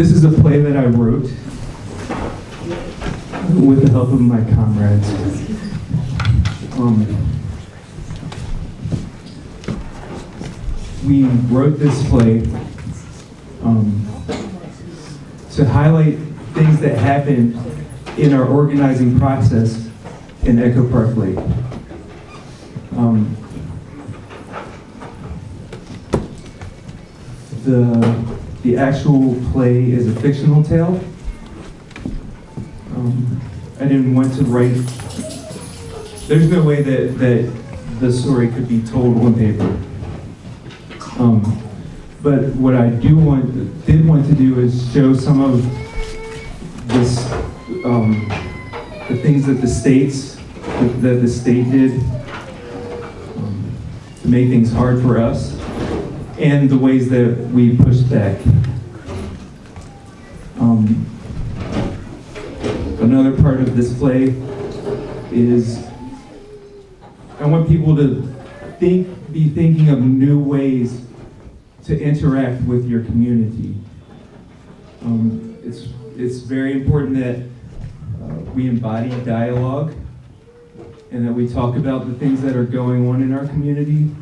This is a play that I wrote with the help of my comrades. We wrote this play to highlight things that happened in our organizing process in Echo Park Lake. The actual play is a fictional tale. I didn't want to write, there's no way that the story could be told on paper. But what I did want to do is show some of this, the things that the state did to make things hard for us, and the ways that we pushed back. Another part of this play is I want people to be thinking of new ways to interact with your community. It's very important that we embody dialogue and that we talk about the things that are going on in our community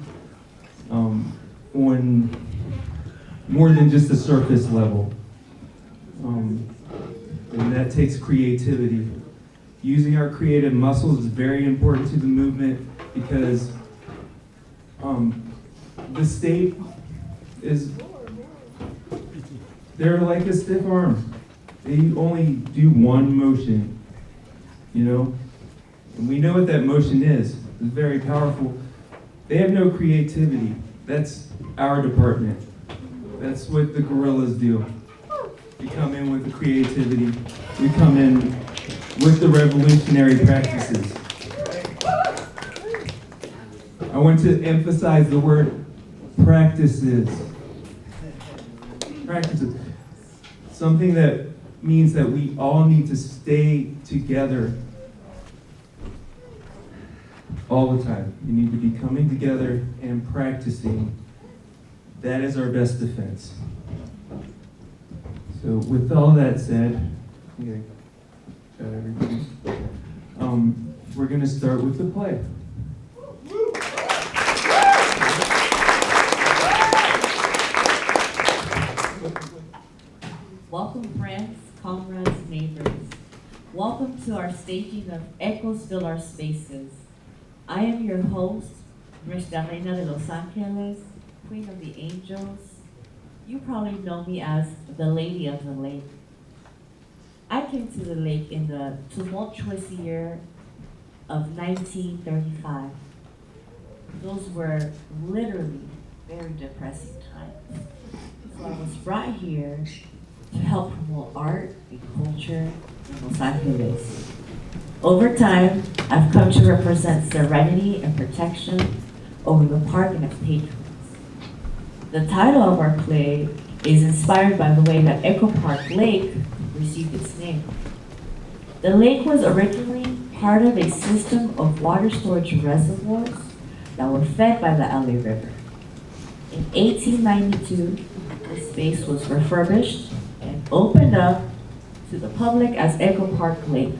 on more than just the surface level. And that takes creativity. Using our creative muscles is very important to the movement because the state they're like a stiff arm. They only do one motion, you know? And we know what that motion is. It's very powerful. They have no creativity. That's our department. That's what the guerrillas do. We come in with the creativity. We come in with the revolutionary practices. I want to emphasize the word practices. Practices. Something that means that we all need to stay together all the time. We need to be coming together and practicing. That is our best defense. So with all that said, got everything. We're going to start with the play. Welcome, friends, comrades, neighbors. Welcome to our staging of Echoes Fill Our Spaces. I am your host, Nuestra Reina de Los Angeles, Queen of the Angels. You probably know me as the Lady of the Lake. I came to the lake in the tumultuous year of 1935. Those were literally very depressing times. So I was brought here to help promote art and culture in Los Angeles. Over time, I've come to represent serenity and protection over the park and its patrons. The title of our play is inspired by the way that Echo Park Lake received its name. The lake was originally part of a system of water storage reservoirs that were fed by the LA River. In 1892, the space was refurbished and opened up to the public as Echo Park Lake.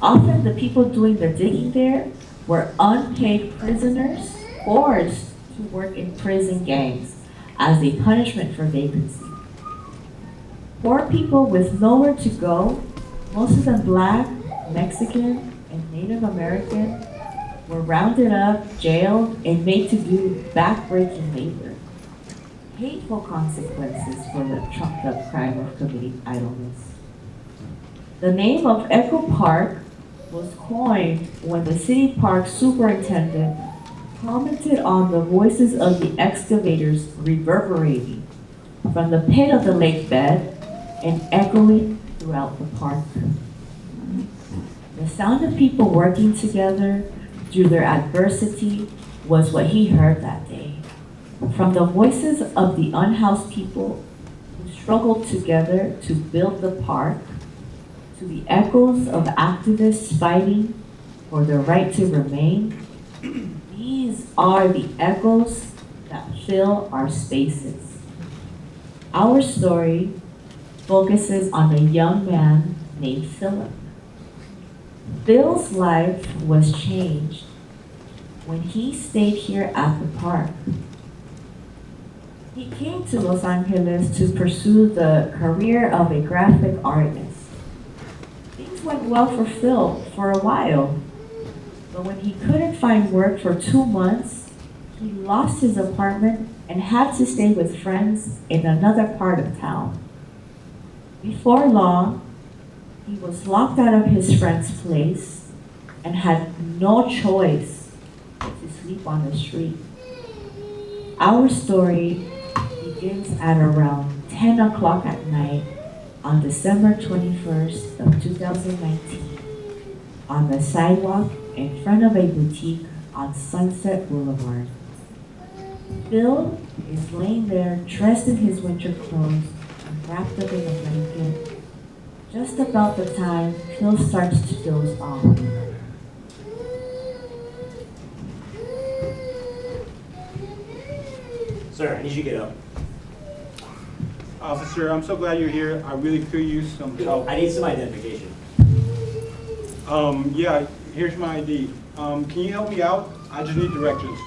Often the people doing the digging there were unpaid prisoners forced to work in prison gangs as a punishment for vagrancy. Poor people with nowhere to go, most of them Black, Mexican, and Native American, were rounded up, jailed, and made to do backbreaking labor. Hateful consequences for the trumped up crime of committing idleness. The name of Echo Park was coined when the city park superintendent commented on the voices of the excavators reverberating from the pit of the lake bed and echoing throughout the park. The sound of people working together through their adversity was what he heard that day. From the voices of the unhoused people who struggled together to build the park, to the echoes of activists fighting for their right to remain, these are the echoes that fill our spaces. Our story focuses on a young man named Philip. Phil's life was changed when he stayed here at the park. He came to Los Angeles to pursue the career of a graphic artist. Things went well for Phil for a while, but when he couldn't find work for 2 months, he lost his apartment and had to stay with friends in another part of town. Before long, he was locked out of his friend's place and had no choice but to sleep on the street. Our story begins at around 10 o'clock at night on December 21st of 2019 on the sidewalk in front of a boutique on Sunset Boulevard. Phil is laying there dressed in his winter clothes and wrapped up in a blanket. Just about the time Phil starts to doze off. Sir, I need you to get up. Officer, I'm so glad you're here. I really could use some help. I need some identification. Yeah, here's my ID. Can you help me out? I just need directions.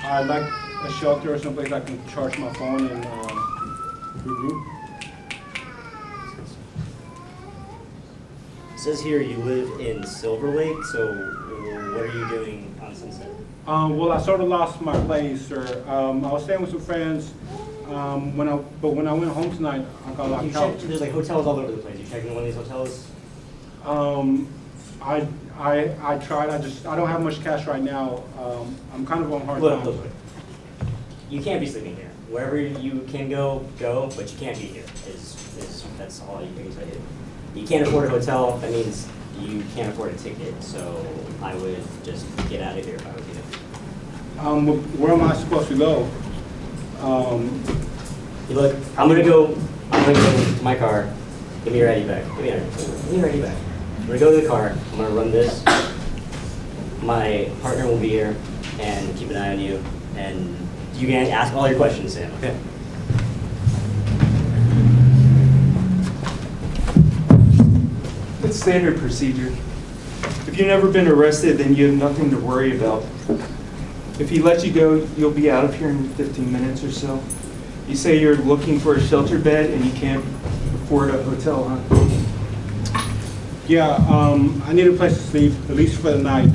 I'd like a shelter or someplace I can charge my phone and regroup. It says here you live in Silver Lake, so what are you doing on Sunset? Well, I sort of lost my place, sir. I was staying with some friends. When I went home tonight, I got locked out. There's like hotels all over the place. You checked in one of these hotels? I tried. I don't have much cash right now. I'm kind of on hard Look. times. You can't be sleeping here. Wherever you can go, but you can't be here. That's all you can tell you. You can't afford a hotel. That means you can't afford a ticket. So I would just get out of here if I was you. Where am I supposed to go? Look, I'm gonna go to my car. Give me your ID back. Give me your ID back. I'm gonna go to the car. I'm gonna run this. My partner will be here and keep an eye on you. And you can ask all your questions, Sam. Okay. It's standard procedure. If you've never been arrested, then you have nothing to worry about. If he lets you go, you'll be out of here in 15 minutes or so. You say you're looking for a shelter bed and you can't afford a hotel, huh? Yeah, I need a place to sleep, at least for the night.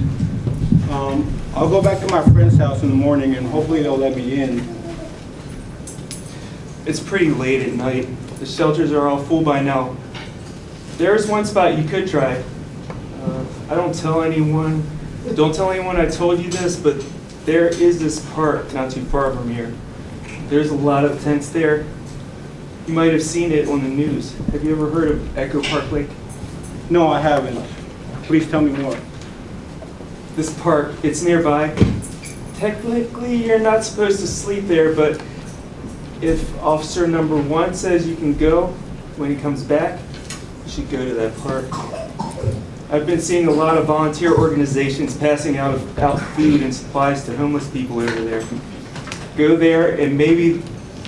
I'll go back to my friend's house in the morning and hopefully they'll let me in. It's pretty late at night. The shelters are all full by now. There's one spot you could try. Don't tell anyone I told you this, but there is this park not too far from here. There's a lot of tents there. You might have seen it on the news. Have you ever heard of Echo Park Lake? No, I haven't. Please tell me more. This park, it's nearby. Technically, you're not supposed to sleep there, but if officer number 1 says you can go when he comes back, you should go to that park. I've been seeing a lot of volunteer organizations passing out food and supplies to homeless people over there. Go there and maybe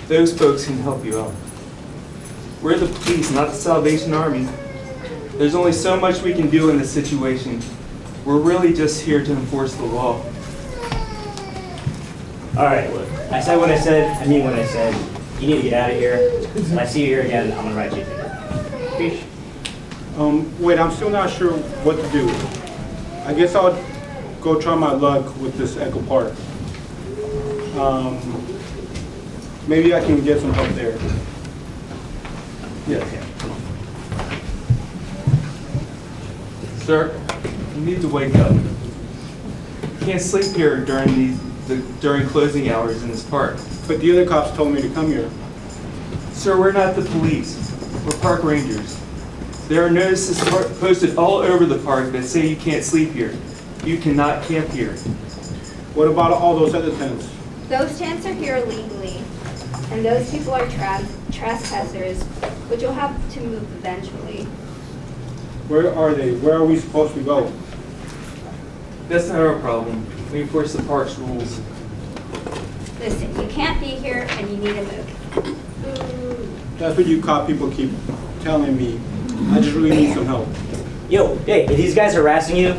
those folks can help you out. We're the police, not the Salvation Army. There's only so much we can do in this situation. We're really just here to enforce the law. All right, look. I said what I said. I mean what I said. You need to get out of here. If I see you here again, I'm gonna write you a ticket. Peace. Wait, I'm still not sure what to do. I guess I'll go try my luck with this Echo Park. Maybe I can get some help there. Yes. Sir, you need to wake up. You can't sleep here during closing hours in this park. But the other cops told me to come here. Sir, we're not the police. We're park rangers. There are notices posted all over the park that say you can't sleep here. You cannot camp here. What about all those other tents? Those tents are here illegally, and those people are trespassers, but you'll have to move eventually. Where are they? Where are we supposed to go? That's not our problem. We enforce the park's rules. Listen, you can't be here, and you need to move. That's what you cop people keep telling me. I just really need some help. Yo, hey, are these guys harassing you?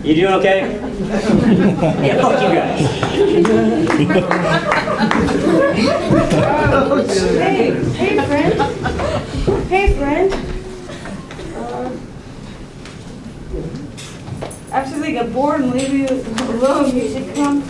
You doing okay? Yeah, fuck you guys. Hey friend. Hey friend. After they get bored and leave you alone, you should come.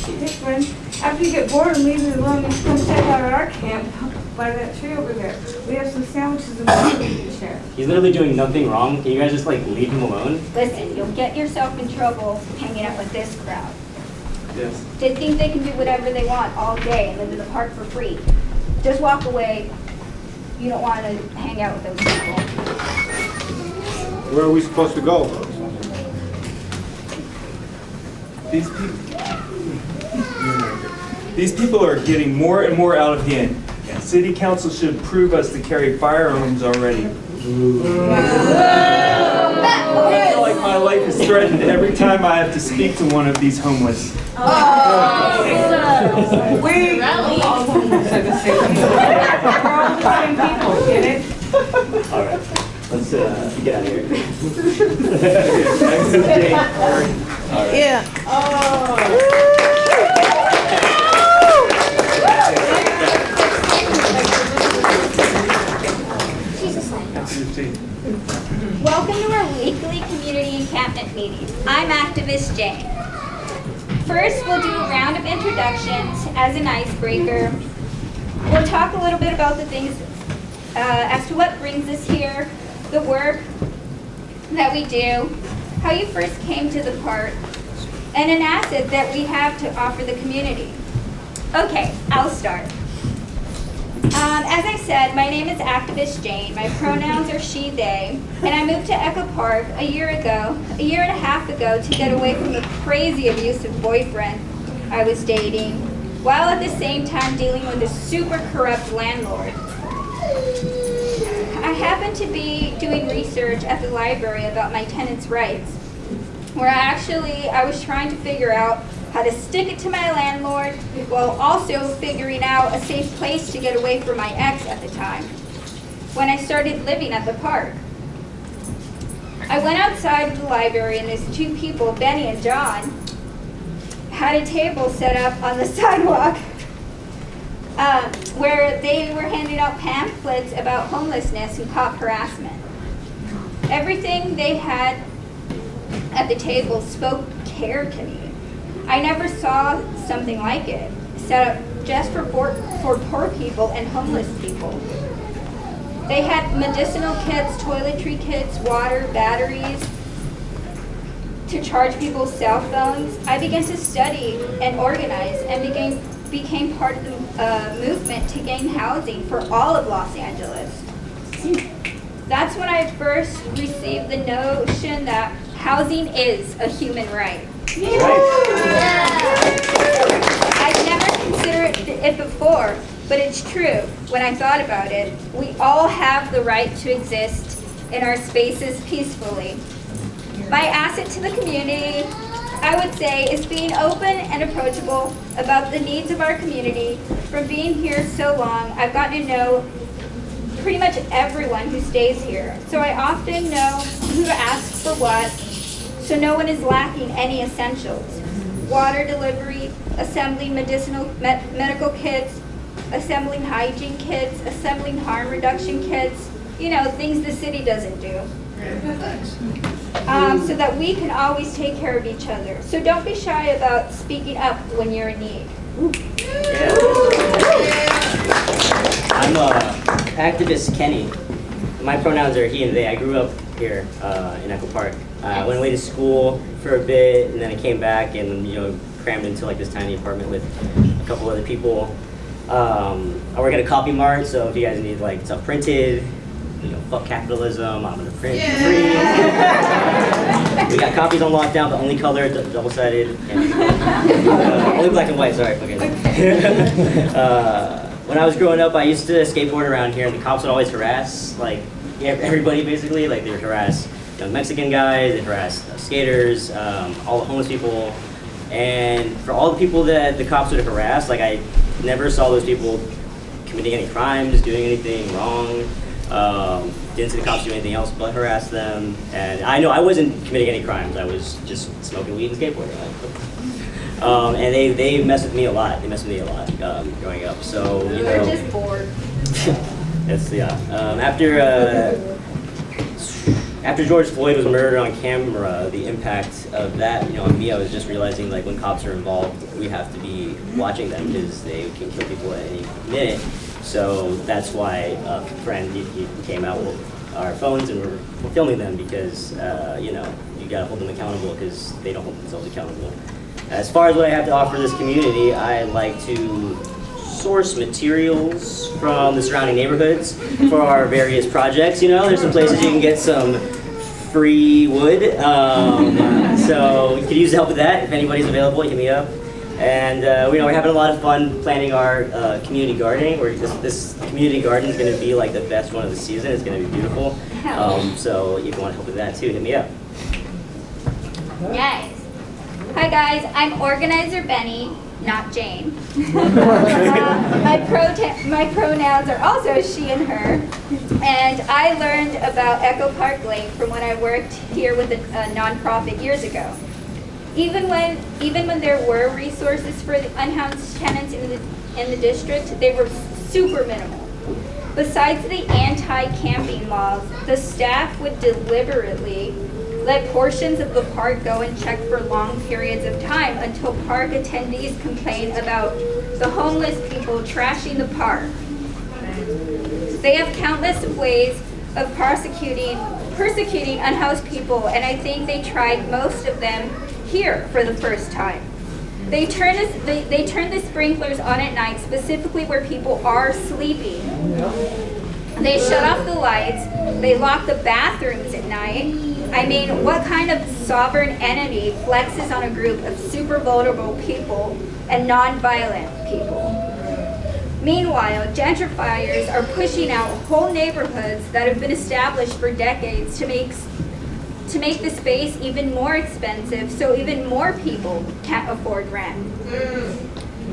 Hey friend. After you get bored and leave you alone, you should come check out our camp by that tree over there. We have some sandwiches and food you can share. He's literally doing nothing wrong. Can you guys just like leave him alone? Listen, you'll get yourself in trouble hanging out with this crowd. Yes. They think they can do whatever they want all day and live in the park for free. Just walk away. You don't want to hang out with those people. Where are we supposed to go? These people are getting more and more out of hand. City council should approve us to carry firearms already. I feel like my life is threatened every time I have to speak to one of these homeless. We all homeless are the same people. We're all the same people, get it? All right, let's get out of here. Thanks to Jane. Yeah. Welcome to our weekly community encampment meeting. I'm activist Jane. First, we'll do a round of introductions as an icebreaker. We'll talk a little bit about the things as to what brings us here, the work that we do, how you first came to the park, and an asset that we have to offer the community. Okay, I'll start. As I said, my name is Activist Jane. My pronouns are she, they, and I moved to Echo Park a year and a half ago to get away from the crazy abusive boyfriend I was dating, while at the same time dealing with a super corrupt landlord. I happened to be doing research at the library about my tenants' rights, where I was trying to figure out how to stick it to my landlord while also figuring out a safe place to get away from my ex at the time, when I started living at the park. I went outside of the library and these two people, Benny and John, had a table set up on the sidewalk where they were handing out pamphlets about homelessness and cop harassment. Everything they had at the table spoke care to me. I never saw something like it, set up just for poor people and homeless people. They had medicinal kits, toiletry kits, water, batteries to charge people's cell phones. I began to study and organize and became part of the movement to gain housing for all of Los Angeles. That's when I first received the notion that housing is a human right. I'd never considered it before, but it's true. When I thought about it, we all have the right to exist in our spaces peacefully. My asset to the community, I would say, is being open and approachable about the needs of our community. From being here so long, I've gotten to know pretty much everyone who stays here. So I often know who to ask for what, so no one is lacking any essentials. Water delivery, assembling medical kits, assembling hygiene kits, assembling harm reduction kits, things the city doesn't do. So that we can always take care of each other. So don't be shy about speaking up when you're in need. I'm activist Kenny. My pronouns are he and they. I grew up here in Echo Park. I went away to school for a bit, and then I came back and crammed into like this tiny apartment with a couple other people. I work at a copy mart, so if you guys need like stuff printed, fuck capitalism, I'm gonna print for free. We got copies on lockdown, the only color, double-sided. Only black and white, sorry. Okay. When I was growing up, I used to skateboard around here, and the cops would always harass everybody basically. Like they would harass young Mexican guys, they'd harass skaters, all the homeless people. And for all the people that the cops would harass, I never saw those people committing any crimes, doing anything wrong. Didn't see the cops do anything else but harass them. And I know I wasn't committing any crimes. I was just smoking weed and skateboarding. And they messed with me a lot. They messed with me a lot growing up. So, you know. We're just bored. That's, yeah. After George Floyd was murdered on camera, the impact of that, you know, on me, I was just realizing, like, when cops are involved, we have to be watching them because they can kill people at any minute. So that's why a friend, he came out with our phones and we're filming them because, you know, you gotta hold them accountable because they don't hold themselves accountable. As far as what I have to offer this community, I like to source materials from the surrounding neighborhoods for our various projects. You know, there's some places you can get some free wood. So you could use the help with that. If anybody's available, hit me up. And you know, we're having a lot of fun planning our community gardening. This community garden is going to be like the best one of the season. It's going to be beautiful. So if you want to help with that too, hit me up. Yes. Hi guys, I'm organizer Benny, not Jane. My pronouns are also she and her. And I learned about Echo Park Lake from when I worked here with a nonprofit years ago. Even when there were resources for the unhoused tenants in the district, they were super minimal. Besides the anti-camping laws, the staff would deliberately let portions of the park go unchecked for long periods of time until park attendees complain about the homeless people trashing the park. They have countless ways of persecuting unhoused people, and I think they tried most of them here for the first time. They turn the sprinklers on at night, specifically where people are sleeping. They shut off the lights. They lock the bathrooms at night. I mean, what kind of sovereign entity flexes on a group of super vulnerable people and non-violent people? Meanwhile, gentrifiers are pushing out whole neighborhoods that have been established for decades to make the space even more expensive so even more people can't afford rent.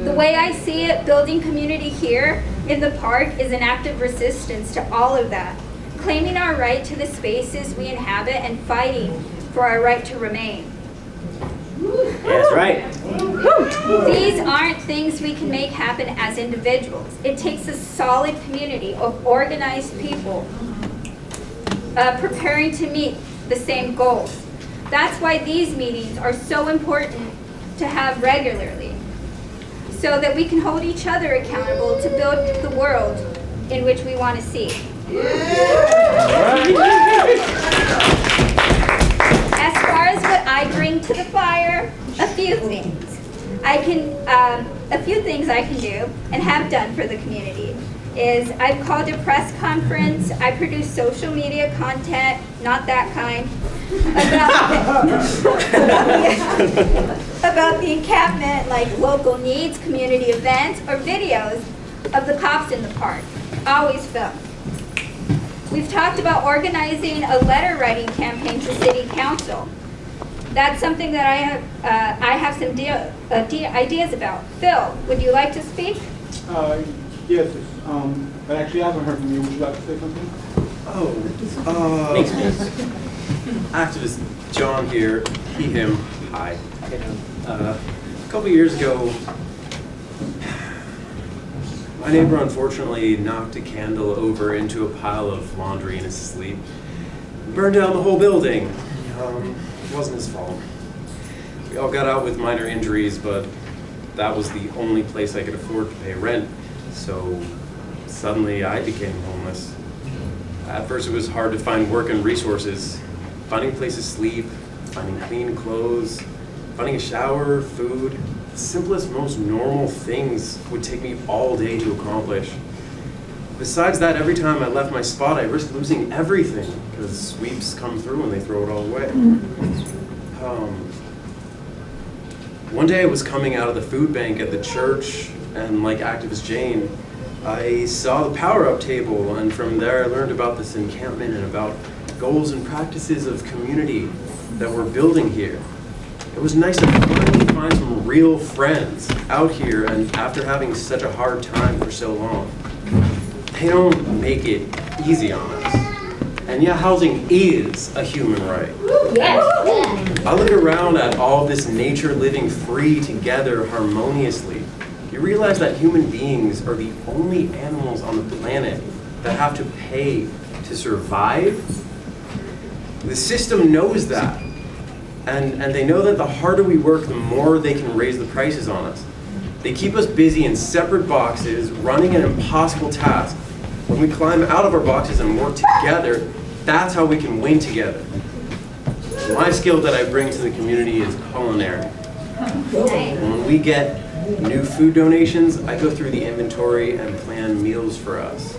The way I see it, building community here in the park is an act of resistance to all of that, claiming our right to the spaces we inhabit and fighting for our right to remain. Yeah, that's right. These aren't things we can make happen as individuals. It takes a solid community of organized people preparing to meet the same goals. That's why these meetings are so important to have regularly, so that we can hold each other accountable to build the world in which we want to see. As far as what I bring to the fire, a few things I can do and have done for the community is I've called a press conference, I produce social media content, not that kind, about the encampment, like local needs, community events, or videos of the cops in the park, always filmed. We've talked about organizing a letter writing campaign to City Council. That's something that I have some ideas about. Phil, would you like to speak? Yes, but actually I haven't heard from you. Would you like to say something? Activist John here, he, him, hi. A couple years ago, my neighbor unfortunately knocked a candle over into a pile of laundry in his sleep. Burned down the whole building. It wasn't his fault. We all got out with minor injuries, but that was the only place I could afford to pay rent. So suddenly I became homeless. At first it was hard to find work and resources. Finding a place to sleep, finding clean clothes, finding a shower, food. The simplest, most normal things would take me all day to accomplish. Besides that, every time I left my spot, I risked losing everything because sweeps come through and they throw it all away. One day I was coming out of the food bank at the church, and like activist Jane, I saw the power-up table, and from there I learned about this encampment and about goals and practices of community that we're building here. It was nice to finally find some real friends out here, and after having such a hard time for so long. they don't make it easy on us. And yeah, housing is a human right. I look around at all this nature living free together harmoniously. You realize that human beings are the only animals on the planet that have to pay to survive? The system knows that. And they know that the harder we work, the more they can raise the prices on us. They keep us busy in separate boxes, running an impossible task. When we climb out of our boxes and work together, that's how we can win together. My skill that I bring to the community is culinary. When we get new food donations, I go through the inventory and plan meals for us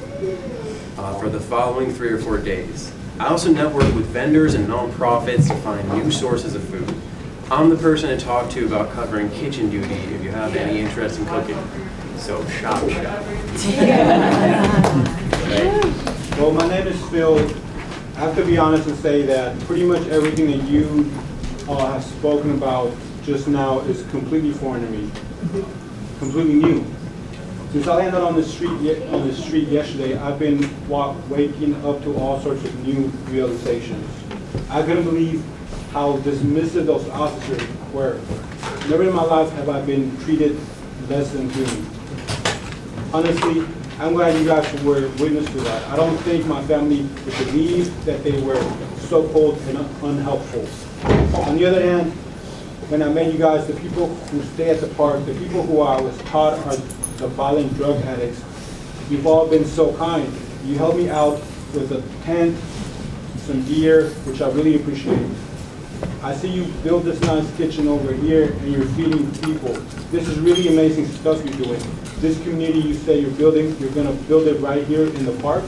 for the following 3 or 4 days. I also network with vendors and nonprofits to find new sources of food. I'm the person to talk to about covering kitchen duty if you have any interest in cooking. So shop. Well, my name is Phil. I have to be honest and say that pretty much everything that you have spoken about just now is completely foreign to me, completely new. Since I landed on the street yesterday, I've been waking up to all sorts of new realizations. I couldn't believe how dismissive those officers were. Never in my life have I been treated less than human. Honestly, I'm glad you guys were witness to that. I don't think my family would believe that they were so cold and unhelpful. On the other hand, when I met you guys, the people who stay at the park, the people who I was taught are the violent drug addicts, you've all been so kind. You helped me out with a tent, some gear, which I really appreciate. I see you build this nice kitchen over here and you're feeding people. This is really amazing stuff you're doing. This community you say you're building, you're going to build it right here in the park?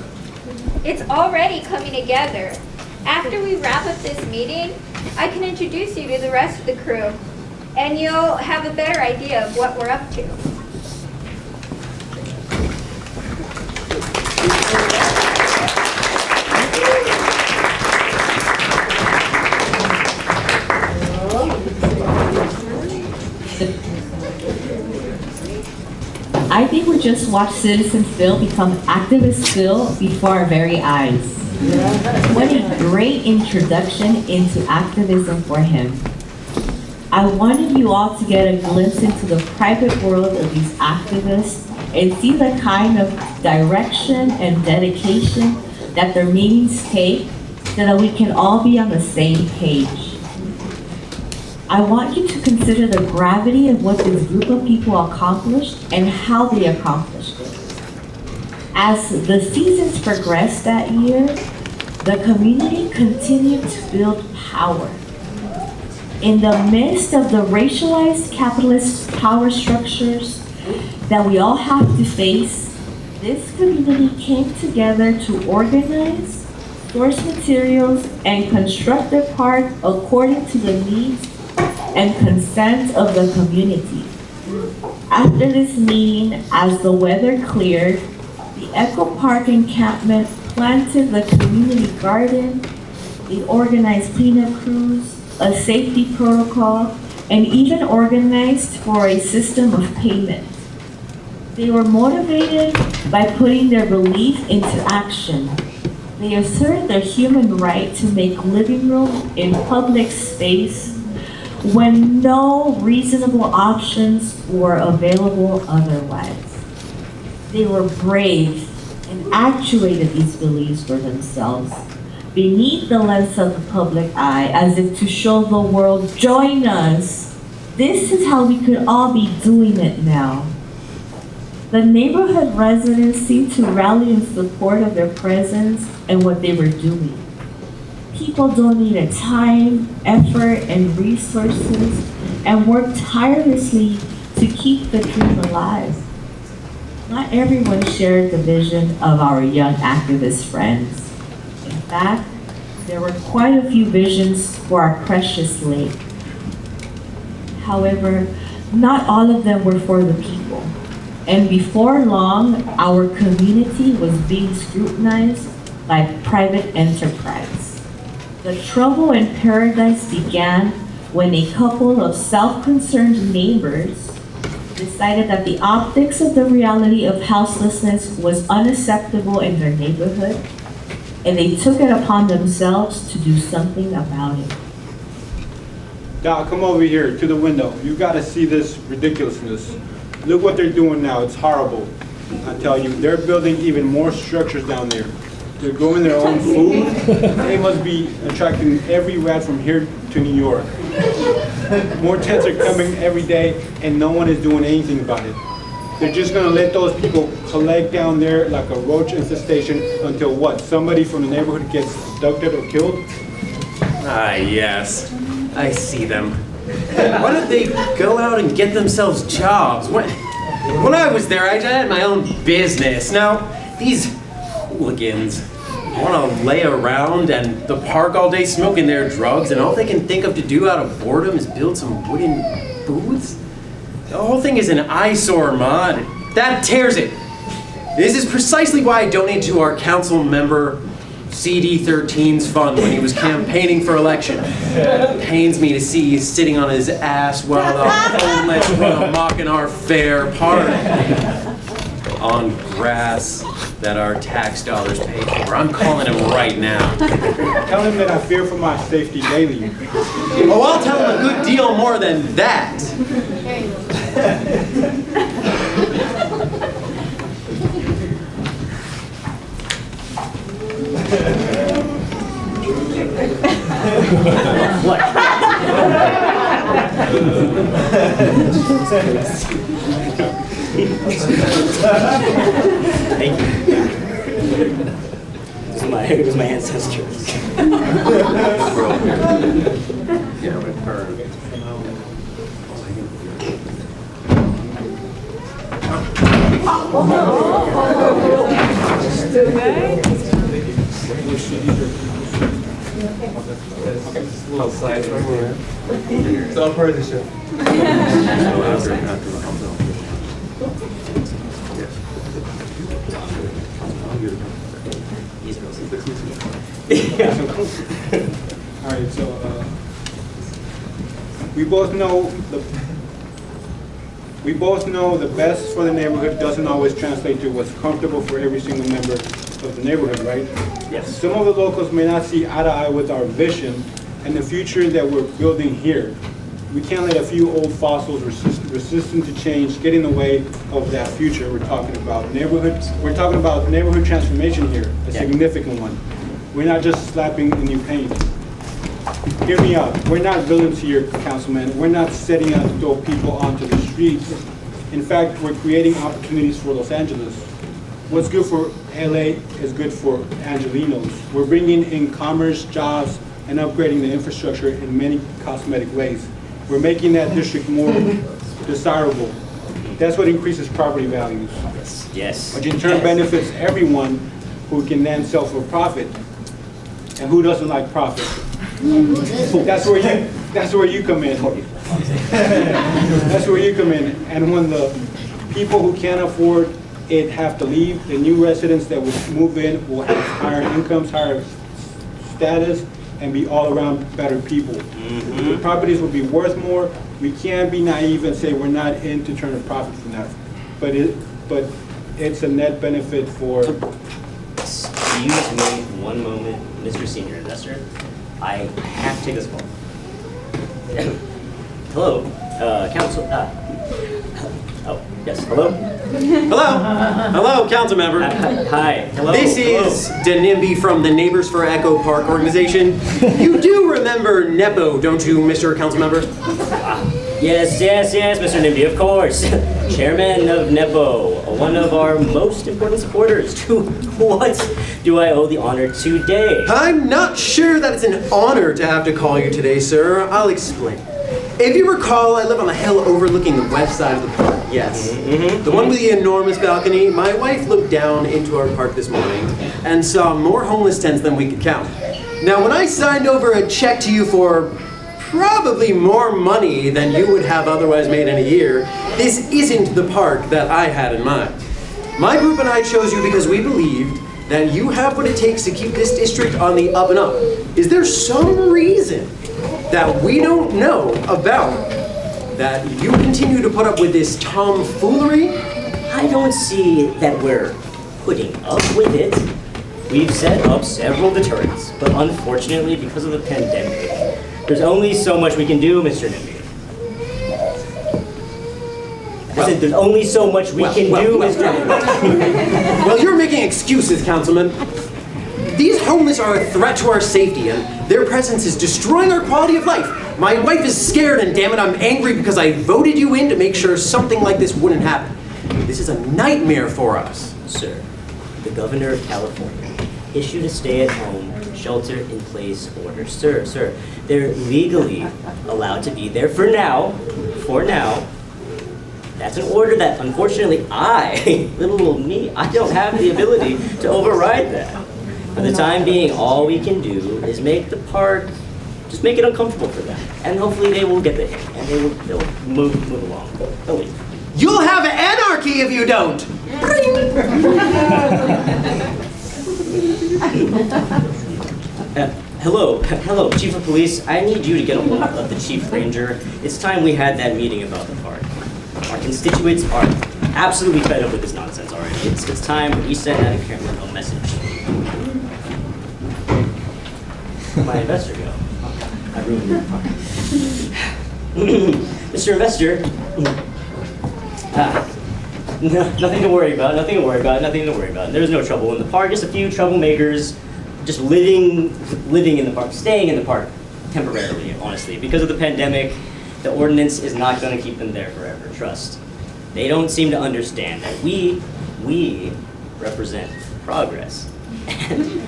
It's already coming together. After we wrap up this meeting, I can introduce you to the rest of the crew, and you'll have a better idea of what we're up to. I think we just watched Citizens Phil become activist Phil before our very eyes. What a great introduction into activism for him. I wanted you all to get a glimpse into the private world of these activists and see the kind of direction and dedication that their meetings take so that we can all be on the same page. I want you to consider the gravity of what this group of people accomplished and how they accomplished it. As the seasons progressed that year, the community continued to build power. In the midst of the racialized capitalist power structures that we all have to face, this community came together to organize, source materials, and construct their park according to the needs and consent of the community. After this meeting, as the weather cleared, the Echo Park encampment planted the community garden, they organized cleanup crews, a safety protocol, and even organized for a system of payment. They were motivated by putting their belief into action. They asserted their human right to make living room in public space when no reasonable options were available otherwise. They were brave and actuated these beliefs for themselves beneath the lens of the public eye, as if to show the world, join us. This is how we could all be doing it now. The neighborhood residents seemed to rally in support of their presence and what they were doing. People donated time, effort, and resources and worked tirelessly to keep the dream alive. Not everyone shared the vision of our young activist friends. In fact, there were quite a few visions for our precious lake. However, not all of them were for the people. And before long, our community was being scrutinized by private enterprise. The trouble in paradise began when a couple of self-concerned neighbors decided that the optics of the reality of houselessness was unacceptable in their neighborhood, and they took it upon themselves to do something about it. Doc, come over here to the window. You gotta see this ridiculousness. Look what they're doing now, it's horrible. I tell you, they're building even more structures down there. They're growing their own food. They must be attracting every rat from here to New York. More tents are coming every day and no one is doing anything about it. They're just gonna let those people collect down there like a roach infestation until what? Somebody from the neighborhood gets abducted or killed? Ah, yes. I see them. Why don't they go out and get themselves jobs? When I was there, I had my own business. Now, these hooligans want to lay around and the park all day smoking their drugs, and all they can think of to do out of boredom is build some wooden booths? The whole thing is an eyesore, Maude. That tears it. This is precisely why I donated to our council member CD13's fund when he was campaigning for election. It pains me to see he's sitting on his ass while the homeless run amok in our fair park. On grass that our tax dollars pay for. I'm calling him right now. Tell him that I fear for my safety daily. Oh, I'll tell him a good deal more than that. What? Thank you. This is my ancestors. Yeah, with her. Little slides right here. It's all part of the show. All right, so we both know the best for the neighborhood doesn't always translate to what's comfortable for every single member of the neighborhood, right? Yes. Some of the locals may not see eye to eye with our vision and the future that we're building here. We can't let a few old fossils resistant to change get in the way of that future we're talking about. We're talking about neighborhood transformation here, a significant one. We're not just slapping a new paint. Hear me out. We're not villains here, Councilman. We're not setting out to throw people onto the streets. In fact, we're creating opportunities for Los Angeles. What's good for LA is good for Angelinos. We're bringing in commerce, jobs, and upgrading the infrastructure in many cosmetic ways. We're making that district more desirable. That's what increases property values. Yes. Which in turn benefits everyone who can then sell for profit. And who doesn't like profit? That's where you come in. That's where you come in. And when the people who can't afford it have to leave, the new residents that will move in will have higher incomes, higher status, and be all around better people. The properties will be worth more. We can't be naive and say we're not in to turn a profit from that. But it's a net benefit for. Excuse me one moment, Mr. Senior Investor. I have to take this call. Hello, Council. Oh, yes. Hello. Hello, council member. Hi. Hello. This is Denimby from the Neighbors for Echo Park organization. You do remember Nepo, don't you, Mr. Council Member? Yes, Mr. Nimby, of course. Chairman of NEPO, one of our most important supporters. To what do I owe the honor today? I'm not sure that it's an honor to have to call you today, sir. I'll explain. If you recall, I live on the hill overlooking the west side of the park. Yes. The one with the enormous balcony. My wife looked down into our park this morning and saw more homeless tents than we could count. Now, when I signed over a check to you for probably more money than you would have otherwise made in a year, this isn't the park that I had in mind. My group and I chose you because we believed that you have what it takes to keep this district on the up and up. Is there some reason that we don't know about that you continue to put up with this tomfoolery? I don't see that we're putting up with it. We've set up several deterrents, but unfortunately, because of the pandemic, there's only so much we can do, Mr. Nimby. I said there's only so much we can do, Mr. Nimby. Well, you're making excuses, Councilman. These homeless are a threat to our safety, and their presence is destroying our quality of life. My wife is scared, and damn it, I'm angry because I voted you in to make sure something like this wouldn't happen. This is a nightmare for us. Sir, the governor of California issued a stay-at-home, shelter-in-place order. Sir, they're legally allowed to be there for now. That's an order that, unfortunately, little old me, I don't have the ability to override that. For the time being, all we can do is make the park, just make it uncomfortable for them. And hopefully they will get the hint, and they'll move along. They'll leave. You'll have anarchy if you don't! Hello, Chief of Police. I need you to get a hold of the Chief Ranger. It's time we had that meeting about the park. Our constituents are absolutely fed up with this nonsense already. It's time we send that encampment a message. Where'd my investor go? I ruined your park. Mr. Investor, nothing to worry about. There's no trouble in the park, just a few troublemakers just living in the park, staying in the park temporarily, honestly. Because of the pandemic, the ordinance is not going to keep them there forever, trust. They don't seem to understand that we represent progress. And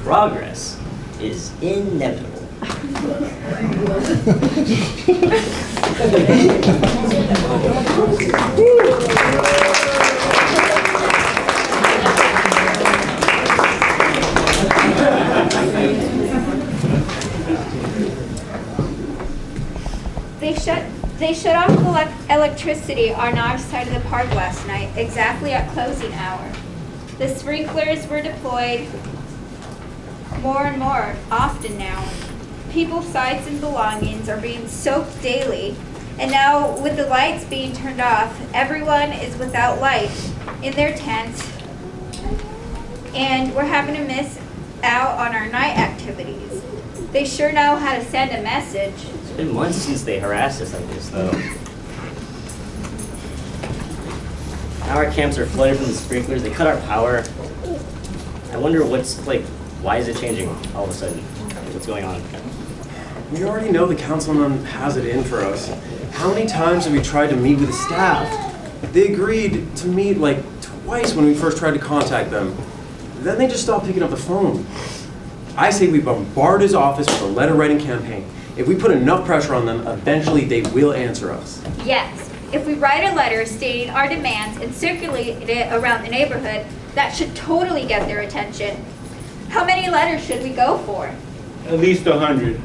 progress is inevitable. They shut off electricity on our side of the park last night, exactly at closing hour. The sprinklers were deployed more and more often now. People's sites and belongings are being soaked daily, and now with the lights being turned off, everyone is without light in their tents, and we're having to miss out on our night activities. They sure know how to send a message. It's been months since they harassed us like this, though. Now our camps are flooded from the sprinklers. They cut our power. I wonder why is it changing all of a sudden? What's going on? We already know the councilman has it in for us. How many times have we tried to meet with the staff? They agreed to meet like twice when we first tried to contact them. Then they just stopped picking up the phone. I say we bombard his office with a letter writing campaign. If we put enough pressure on them, eventually they will answer us. Yes, if we write a letter stating our demands and circulate it around the neighborhood, that should totally get their attention. How many letters should we go for? At least 100.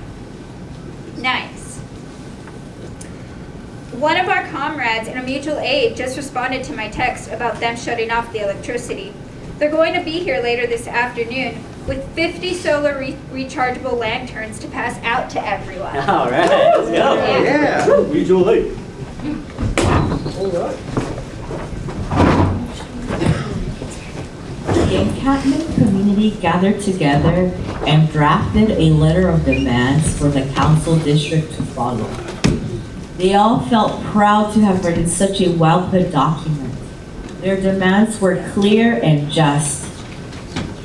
Nice. One of our comrades in a mutual aid just responded to my text about them shutting off the electricity. They're going to be here later this afternoon with 50 solar rechargeable lanterns to pass out to everyone. All right, let's go. Yeah. Mutual aid. The encampment community gathered together and drafted a letter of demands for the council district to follow. They all felt proud to have written such a well-put document. Their demands were clear and just.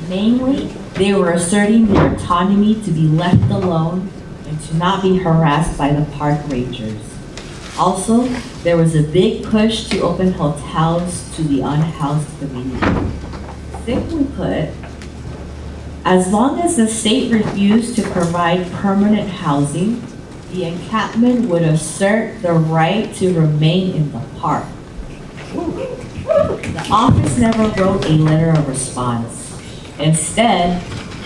Namely, they were asserting their autonomy to be left alone and to not be harassed by the park rangers. Also, there was a big push to open hotels to the unhoused community. Simply put, as long as the state refused to provide permanent housing, the encampment would assert the right to remain in the park. The office never wrote a letter of response. Instead,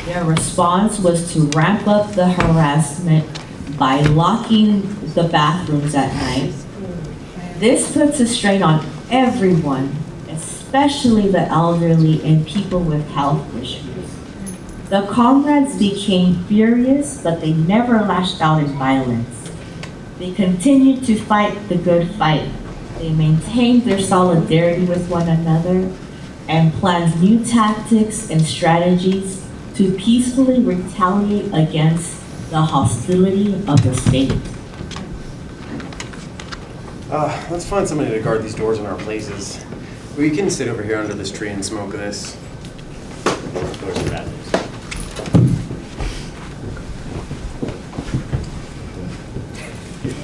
their response was to ramp up the harassment by locking the bathrooms at night. This puts a strain on everyone, especially the elderly and people with health issues. The comrades became furious, but they never lashed out in violence. They continued to fight the good fight. They maintained their solidarity with one another and planned new tactics and strategies to peacefully retaliate against the hostility of the state. Let's find somebody to guard these doors in our places. We can sit over here under this tree and smoke this. Doors and bathrooms.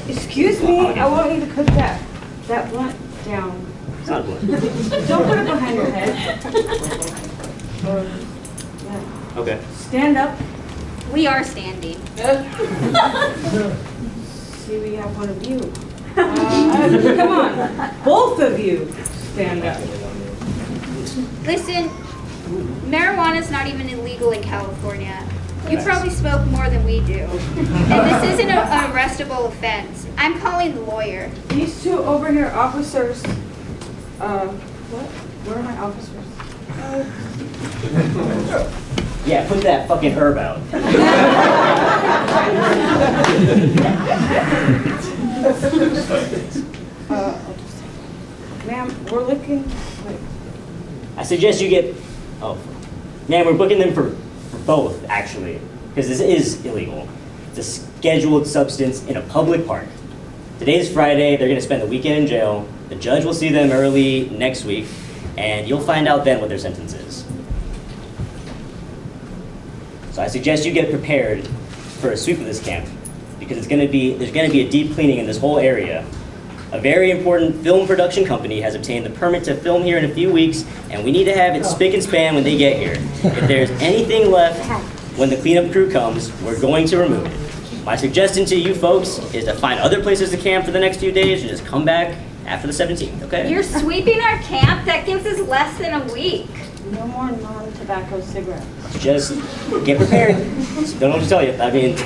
Excuse me, I want you to put that blunt down. It's not blood. Don't put it behind your head. Or, yeah. Okay. Stand up. We are standing. See, we have one of you. Come on, both of you, stand up. Listen, marijuana's not even illegal in California. You probably smoke more than we do. And this isn't an arrestable offense. I'm calling the lawyer. These two over here, officers, what? Where are my officers? Yeah, put that fucking herb out. Ma'am, we're looking, wait. I suggest you get, man, we're booking them for both, actually, because this is illegal. It's a scheduled substance in a public park. Today's Friday, they're gonna spend the weekend in jail. The judge will see them early next week, and you'll find out then what their sentence is. So I suggest you get prepared for a sweep of this camp, because there's gonna be a deep cleaning in this whole area. A very important film production company has obtained the permit to film here in a few weeks, and we need to have it spick and span when they get here. If there's anything left when the cleanup crew comes, we're going to remove it. My suggestion to you folks is to find other places to camp for the next few days and just come back after the 17th, okay? You're sweeping our camp? That gives us less than a week. No more non-tobacco cigarettes. Just get prepared. Don't know what to tell you. I mean,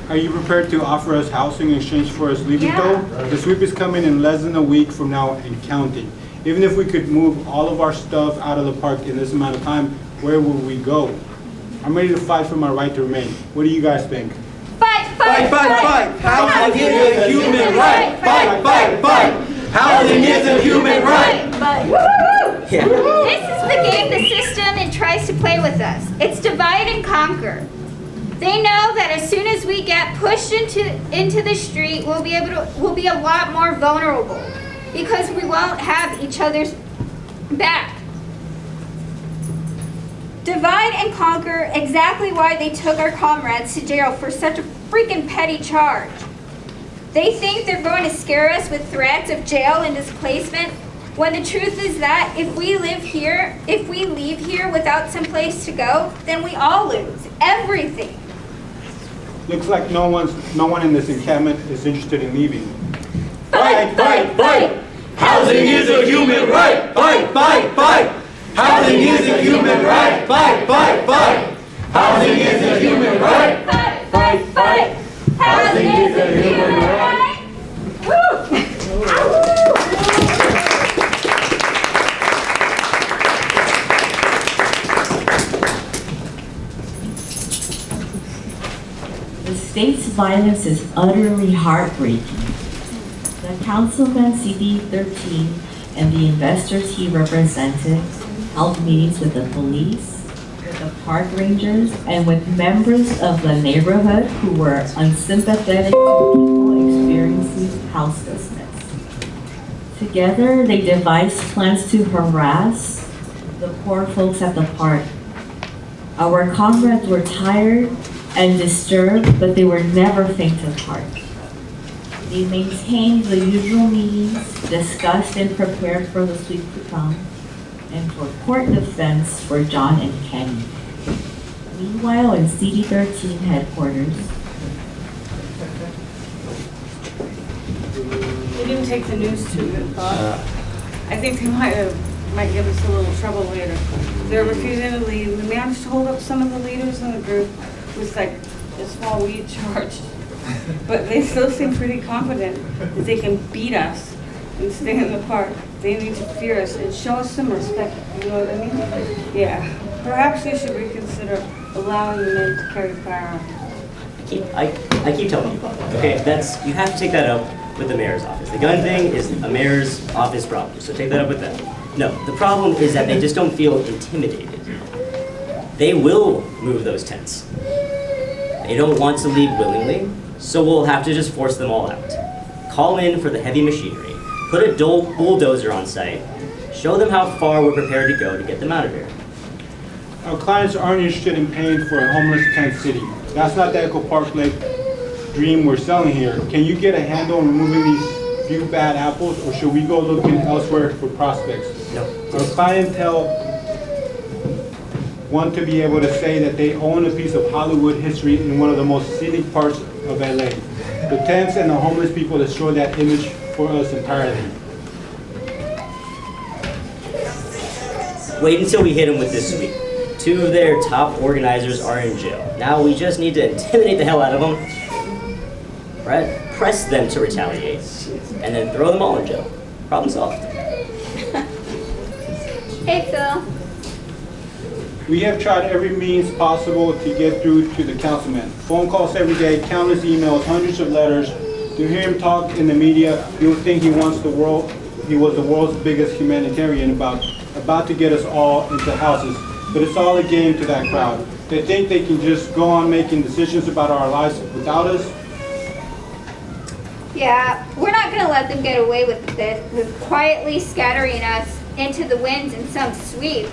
Are you prepared to offer us housing in exchange for us leaving Yeah. though? The sweep is coming in less than a week from now and counting. Even if we could move all of our stuff out of the park in this amount of time, where would we go? I'm ready to fight for my right to remain. What do you guys think? Fight, fight, fight! Housing is a human right! Fight, fight, fight! Housing is a human right! yeah. This is the game the system tries to play with us. It's divide and conquer. They know that as soon as we get pushed into the street, we'll be a lot more vulnerable because we won't have each other's back. Divide and conquer, exactly why they took our comrades to jail for such a freaking petty charge. They think they're going to scare us with threats of jail and displacement, when the truth is that if we leave here without some place to go, then we all lose everything. Looks like no one in this encampment is interested in leaving. Fight, fight, fight! Housing is a human right! Fight, fight, fight! Housing is a human right! Fight, fight, fight! Housing is a human right! Fight, fight, fight! Housing is a human right! The state's violence is utterly heartbreaking. The councilman CD 13 and the investors he represented held meetings with the police, with the park rangers, and with members of the neighborhood who were unsympathetic to people experiencing houselessness. Together, they devised plans to harass the poor folks at the park. Our comrades were tired and disturbed, but they were never faint of heart. They maintained the usual meetings, discussed and prepared for the sweep to come, and for court defense for John and Kenny. Meanwhile, in CD13 headquarters, We didn't take the news to good thought. I think they might give us a little trouble later. They're refusing to leave. We managed to hold up some of the leaders in the group with like a small weed charge. But they still seem pretty confident that they can beat us and stay in the park. They need to fear us and show us some respect. You know what I mean? Yeah. Perhaps we should reconsider allowing the men to carry firearms. I I keep telling you, okay, you have to take that up with the mayor's office. The gun thing is a mayor's office problem, so take that up with them. No, the problem is that they just don't feel intimidated. They will move those tents. They don't want to leave willingly, so we'll have to just force them all out. Call in for the heavy machinery, put a bulldozer on site, show them how far we're prepared to go to get them out of here. Our clients aren't interested in paying for a homeless tent city. That's not the Echo Park Lake dream we're selling here. Can you get a handle on removing these few bad apples, or should we go looking elsewhere for prospects? No. Our clientele want to be able to say that they own a piece of Hollywood history in one of the most scenic parts of LA. The tents and the homeless people destroy that image for us entirely. Wait until we hit them with this sweep. 2 of their top organizers are in jail. Now we just need to intimidate the hell out of them, press them to retaliate, and then throw them all in jail. Problem solved. Hey, Phil. We have tried every means possible to get through to the councilman. Phone calls every day, countless emails, hundreds of letters. To hear him talk in the media, you would think he was the world's biggest humanitarian about to get us all into houses. But it's all a game to that crowd. They think they can just go on making decisions about our lives without us. Yeah, we're not going to let them get away with this, with quietly scattering us into the winds in some sweep.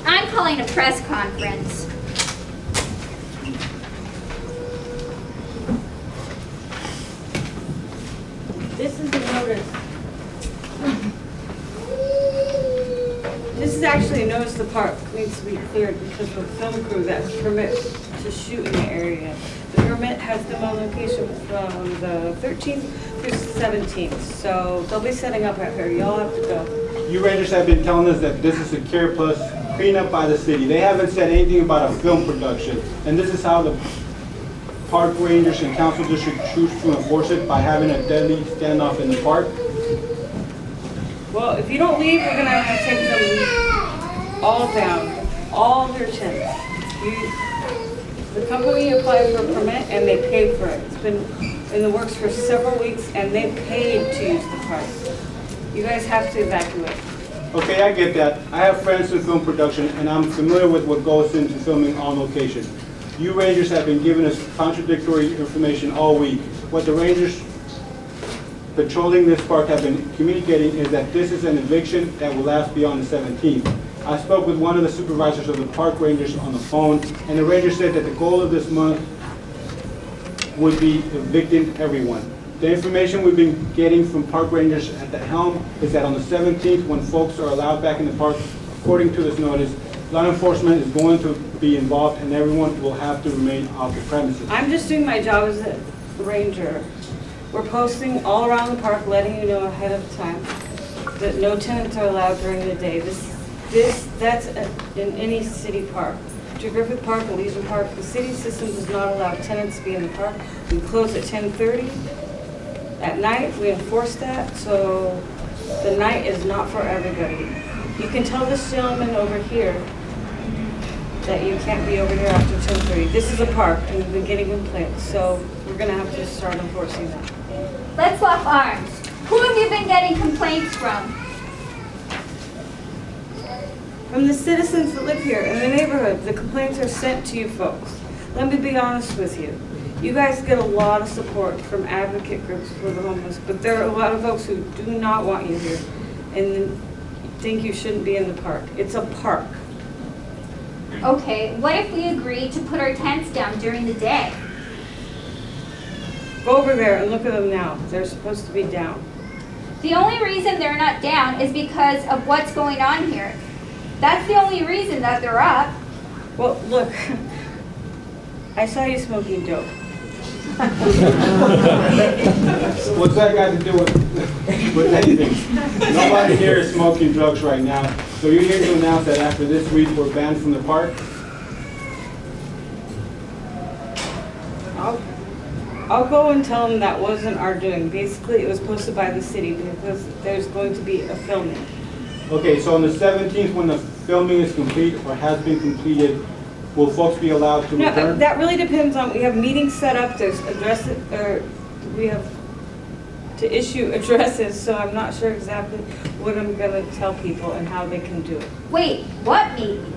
I'm calling a press conference. This is the notice. This is actually a notice the park needs to be cleared because the film crew that has permit to shoot in the area. The permit has them on location from the 13th through 17th, so they'll be setting up out here. Y'all have to go. You rangers have been telling us that this is a care plus cleanup by the city. They haven't said anything about a film production, and this is how the park rangers and council district choose to enforce it, by having a deadly standoff in the park. Well, if you don't leave, we're gonna have to take them all down, all their tents. The company applied for a permit and they paid for it. It's been in the works for several weeks and they paid to use the park. You guys have to evacuate. Okay, I get that. I have friends in film production, and I'm familiar with what goes into filming on location. You rangers have been giving us contradictory information all week. What the rangers patrolling this park have been communicating is that this is an eviction that will last beyond the 17th. I spoke with one of the supervisors of the park rangers on the phone, and the ranger said that the goal of this month would be evicting everyone. The information we've been getting from park rangers at the helm is that on the 17th, when folks are allowed back in the park, according to this notice, law enforcement is going to be involved and everyone will have to remain off the premises. I'm just doing my job as a ranger. We're posting all around the park, letting you know ahead of time that no tenants are allowed during the day. That's in any city park. To Griffith Park and Leisure Park, the city system does not allow tenants to be in the park. We close at 10:30 at night. We enforce that, so the night is not for everybody. You can tell this gentleman over here that you can't be over here after 10:30. This is a park, and we've been getting complaints, so we're gonna have to start enforcing that. Let's lock arms. Who have you been getting complaints from? From the citizens that live here in the neighborhood, the complaints are sent to you folks. Let me be honest with you. You guys get a lot of support from advocate groups for the homeless, but there are a lot of folks who do not want you here and think you shouldn't be in the park. It's a park. Okay, what if we agree to put our tents down during the day? Go over there and look at them now. They're supposed to be down. The only reason they're not down is because of what's going on here. That's the only reason that they're up. Well, look, I saw you smoking dope. What's that got to do with anything? Nobody here is smoking drugs right now. So you're here to announce that after this week we're banned from the park? I'll go and tell them that wasn't our doing. Basically, it was posted by the city because there's going to be a filming. Okay, so on the 17th, when the filming is complete or has been completed, Will folks be allowed to No, return? that really depends on, we have meetings set up to address it, or we have to issue addresses, so I'm not sure exactly what I'm gonna tell people and how they can do it. Wait, what meeting?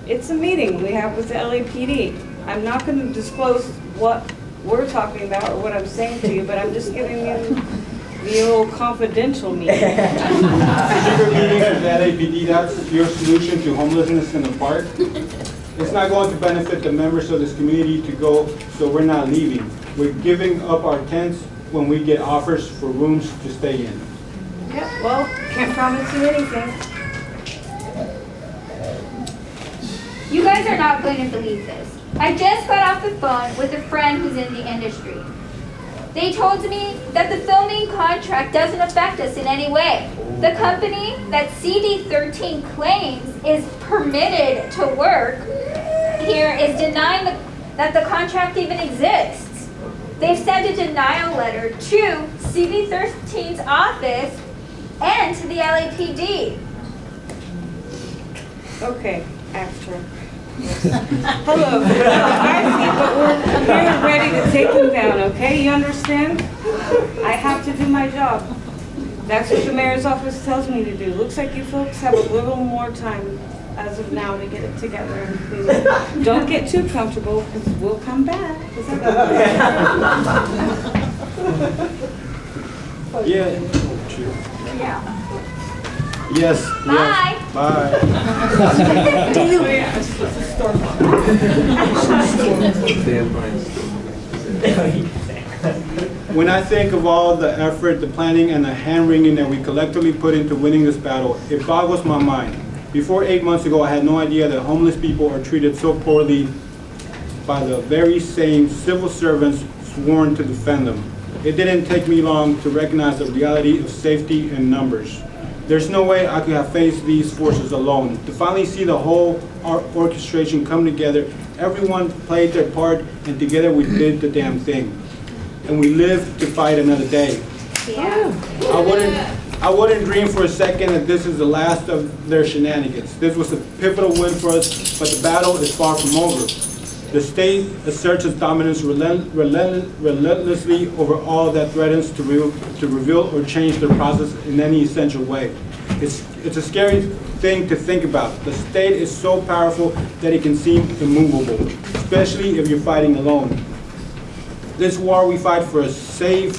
It's a meeting we have with the LAPD. I'm not gonna disclose what we're talking about or what I'm saying to you, but I'm just giving you the old confidential meeting. Secret meetings with LAPD, that's your solution to homelessness in the park? It's not going to benefit the members of this community to go, so we're not leaving. We're giving up our tents when we get offers for rooms to stay in. Yeah, well, can't promise you anything. You guys are not going to believe this. I just got off the phone with a friend who's in the industry. They told me that the filming contract doesn't affect us in any way. The company that CD13 claims is permitted to work here is denying that the contract even exists. They've sent a denial letter to CD13's office and to the LAPD. Okay, after. Hello, I see, but we're here ready to take them down, okay? You understand? I have to do my job. That's what the mayor's office tells me to do. Looks like you folks have a little more time as of now to get it together and clean it. Don't get too comfortable, because we'll come back. Is that okay? Yeah. Yeah. Yes. Bye. Yes. Bye. When I think of all the effort, the planning, and the hand-wringing that we collectively put into winning this battle, it boggles my mind. Before 8 months ago, I had no idea that homeless people are treated so poorly by the very same civil servants sworn to defend them. It didn't take me long to recognize the reality of safety in numbers. There's no way I could have faced these forces alone. To finally see the whole orchestration come together, everyone played their part, and together we did the damn thing. And we lived to fight another day. Yeah. I wouldn't dream for a second that this is the last of their shenanigans. This was a pivotal win for us, but the battle is far from over. The state asserts its dominance relentlessly over all that threatens to reveal or change the process in any essential way. It's a scary thing to think about. The state is so powerful that it can seem immovable, especially if you're fighting alone. This war we fight for a safe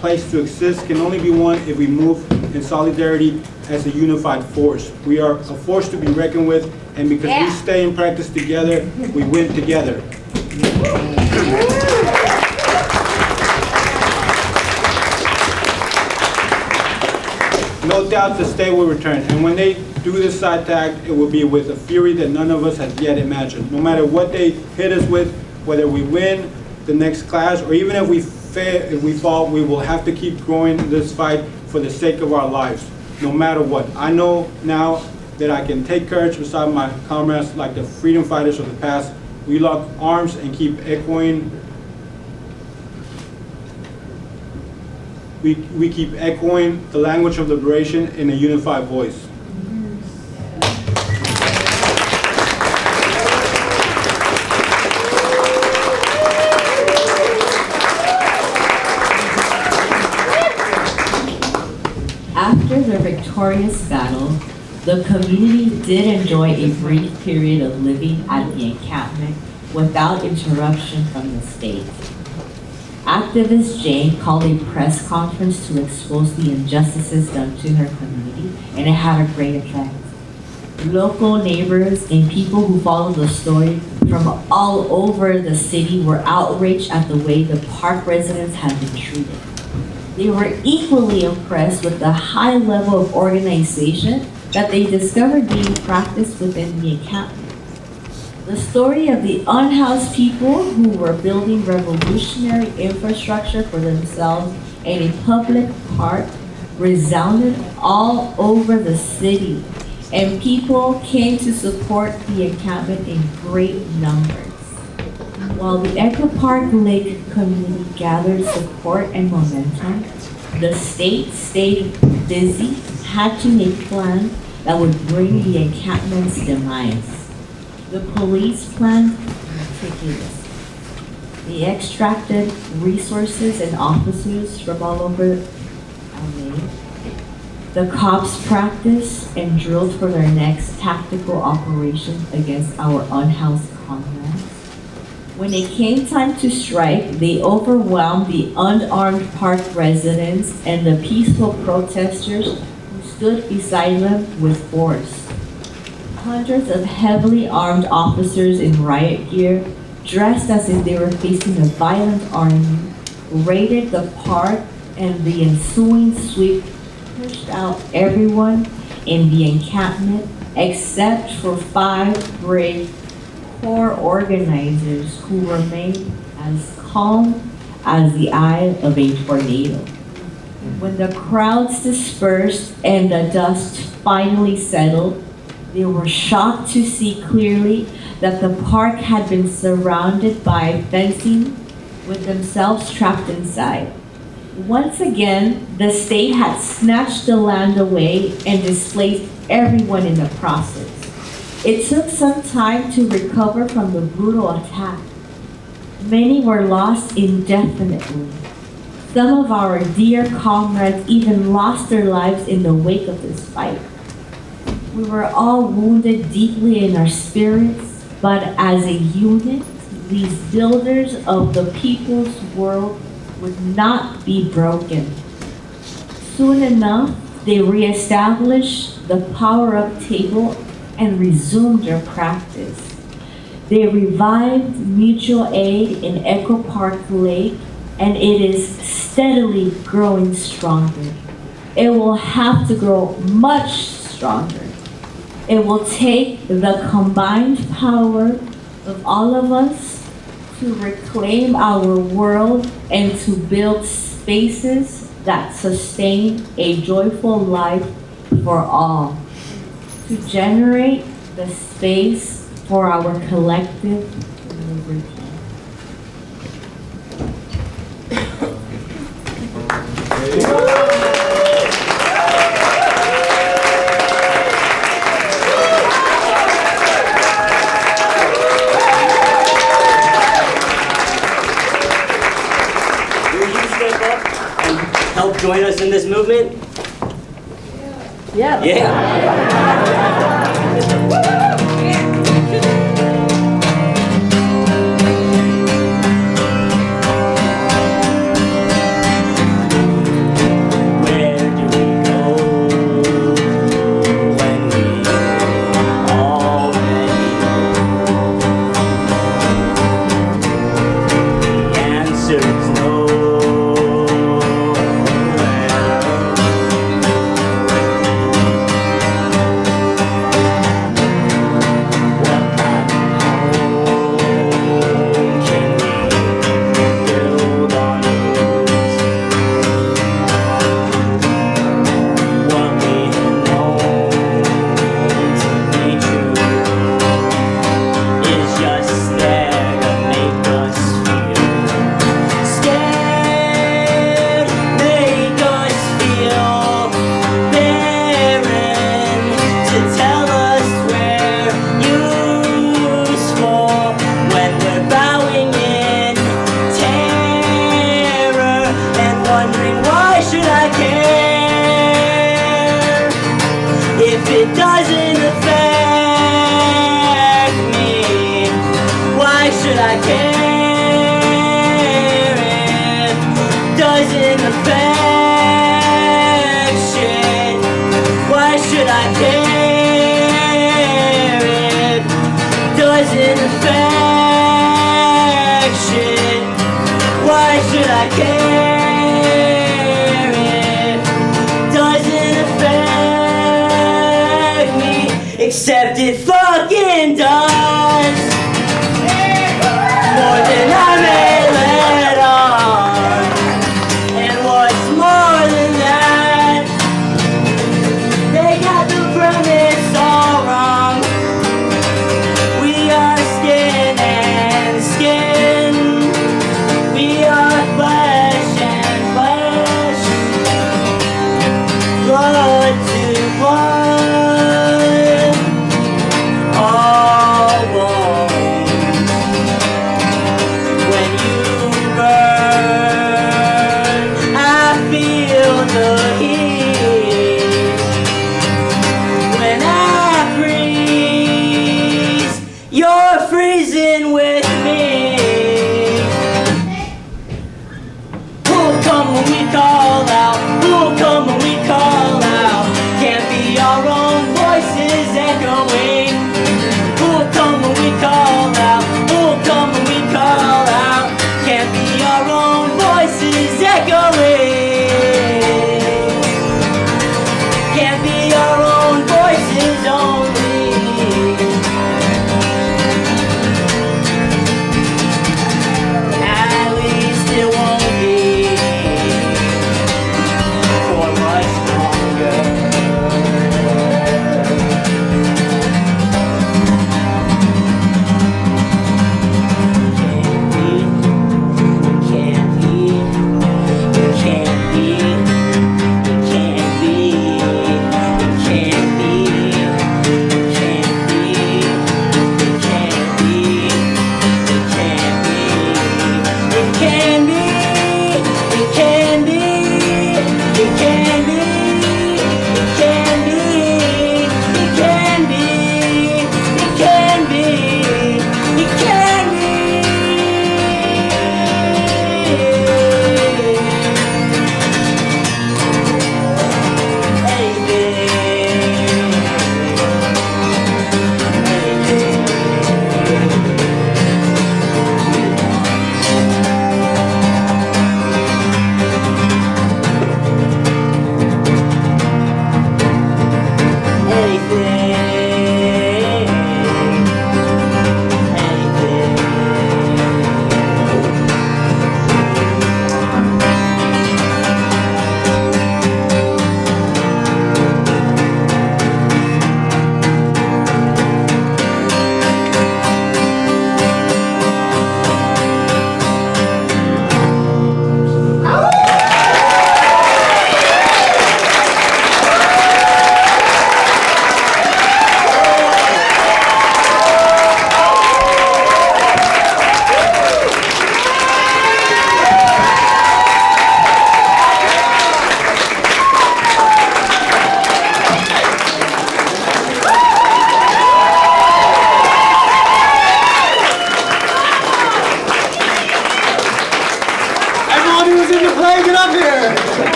place to exist can only be won if we move in solidarity as a unified force. We are a force to be reckoned with, and because we stay in practice together, we win together. No doubt the state will return, and when they do this side attack, it will be with a fury that none of us has yet imagined. No matter what they hit us with, whether we win the next clash, or even if we fall, we will have to keep growing this fight for the sake of our lives, no matter what. I know now that I can take courage beside my comrades like the freedom fighters of the past. We lock arms and keep echoing. We keep echoing the language of liberation in a unified voice. After the victorious battle, the community did enjoy a brief period of living at the encampment without interruption from the state. Activist Jane called a press conference to expose the injustices done to her community, and it had a great effect. Local neighbors and people who followed the story from all over the city were outraged at the way the park residents had been treated. They were equally impressed with the high level of organization that they discovered being practiced within the encampment. The story of the unhoused people who were building revolutionary infrastructure for themselves in a public park resounded all over the city, and people came to support the encampment in great numbers. While the Echo Park Lake community gathered support and momentum, the state stayed busy hatching a plan that would bring the encampment's demise. The police planned meticulous. They extracted resources and officers from all over LA. The cops practiced and drilled for their next tactical operation against our unhoused comrades. When it came time to strike, they overwhelmed the unarmed park residents and the peaceful protesters who stood beside them with force. Hundreds of heavily armed officers in riot gear, dressed as if they were facing a violent army, raided the park, and the ensuing sweep pushed out everyone in the encampment except for 5 brave core organizers who remained as calm as the eye of a tornado. When the crowds dispersed and the dust finally settled, they were shocked to see clearly that the park had been surrounded by fencing with themselves trapped inside. Once again, the state had snatched the land away and displaced everyone in the process. It took some time to recover from the brutal attack. Many were lost indefinitely. Some of our dear comrades even lost their lives in the wake of this fight. We were all wounded deeply in our spirits, but as a unit, these builders of the people's world would not be broken. Soon enough, they reestablished the power-up table and resumed their practice. They revived mutual aid in Echo Park Lake, and it is steadily growing stronger. It will have to grow much stronger. It will take the combined power of all of us to reclaim our world and to build spaces that sustain a joyful life for all, to generate the space for our collective liberty. Help join us in this movement? Yeah. Where do we go when we already know? The answer's no. It doesn't affect me. Why should I care? It doesn't affect shit. Why should I care? It doesn't affect shit. Why should I care? Except it fucking does. More than I may let on. And what's more than that, they got the premise all wrong. We are skin and skin. We are flesh and flesh. Blood to blood. All one.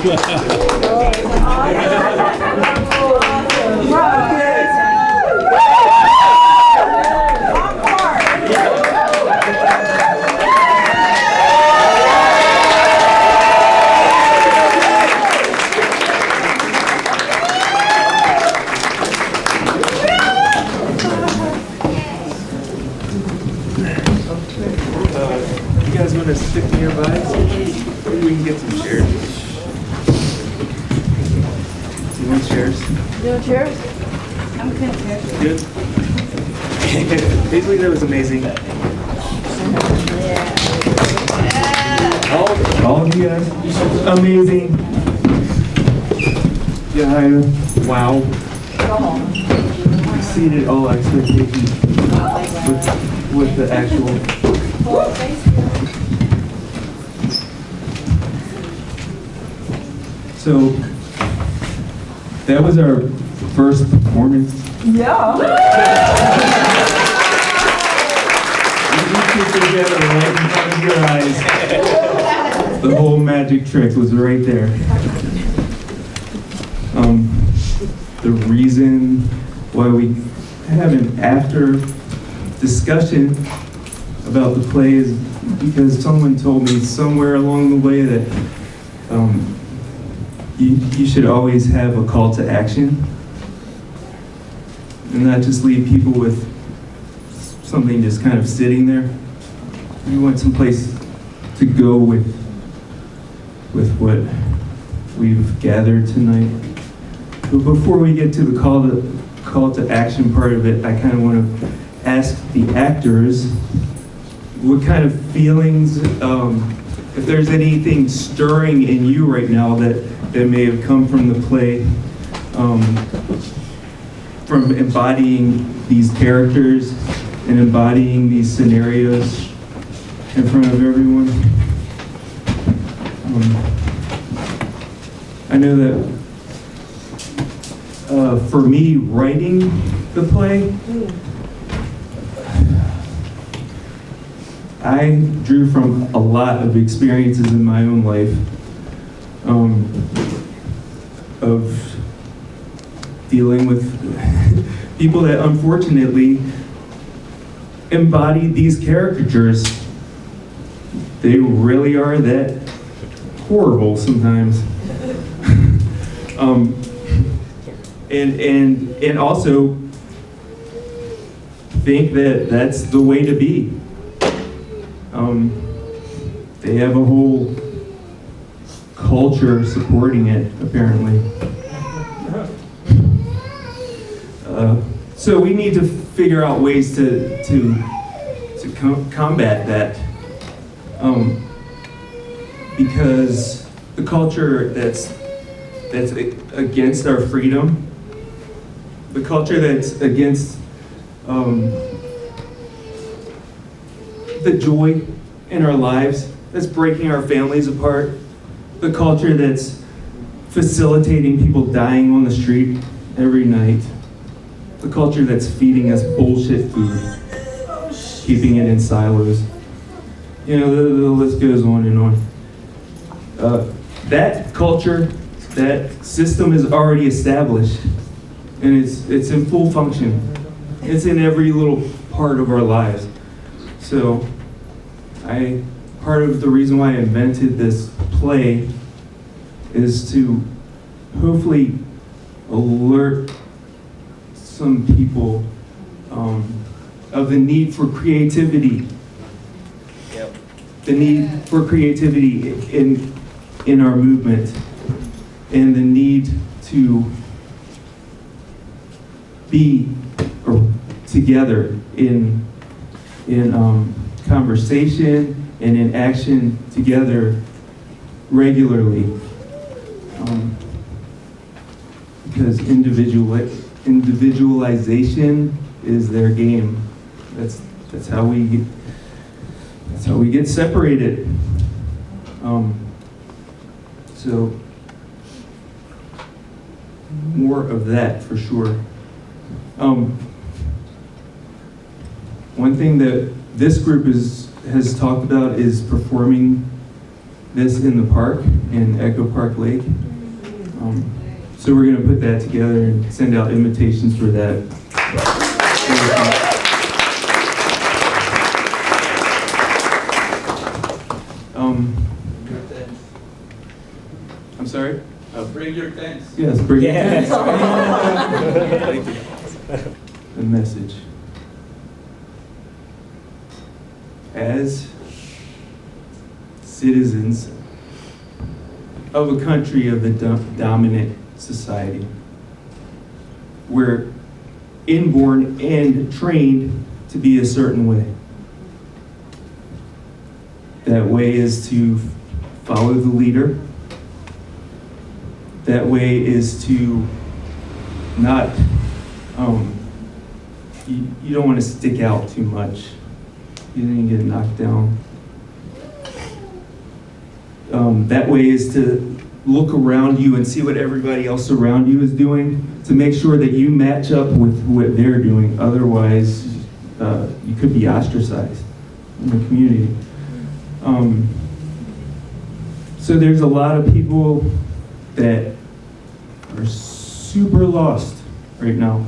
You guys want to stick nearby? Maybe we can get some chairs. You want chairs? No chairs? I'm good chairs. Good. Basically, that was amazing. All of you guys, amazing. Yeah, wow. Exceeded all expectations with the actual. So that was our first performance. Yeah. You put it together right in front of your eyes. The whole magic trick was right there. The reason why we have an after discussion about the play is because someone told me somewhere along the way that you should always have a call to action and not just leave people with something just kind of sitting there. You want some place to go with what we've gathered tonight. But before we get to the call to action part of it, I kind of want to ask the actors what kind of feelings, if there's anything stirring in you right now that may have come from the play, from embodying these characters and embodying these scenarios in front of everyone. I know that for me, writing the play, I drew from a lot of experiences in my own life of dealing with people that unfortunately embody these caricatures. They really are that horrible sometimes. And also think that that's the way to be. They have a whole culture supporting it, apparently. So we need to figure out ways to combat that, because the culture that's against our freedom, the culture that's against the joy in our lives, that's breaking our families apart, the culture that's facilitating people dying on the street every night, the culture that's feeding us bullshit food, keeping it in silos. You know, the list goes on and on. That culture, that system is already established, and it's in full function. It's in every little part of our lives. So, part of the reason why I invented this play is to hopefully alert some people of the need for creativity. Yep. The need for creativity in our movement, and the need to be together in conversation and in action together regularly, because individualization is their game. That's how we get separated. So more of that for sure. One thing that this group has talked about is performing this in the park, in Echo Park Lake. So we're gonna put that together and send out invitations for that. I'm sorry? Bring your tents. Yes, bring your Yeah. tents. The message. As citizens of a country of the dominant society, we're inborn and trained to be a certain way. That way is to follow the leader. That way is to not, you don't want to stick out too much. You didn't get knocked down. That way is to look around you and see what everybody else around you is doing to make sure that you match up with what they're doing. Otherwise, you could be ostracized in the community. So there's a lot of people that are super lost right now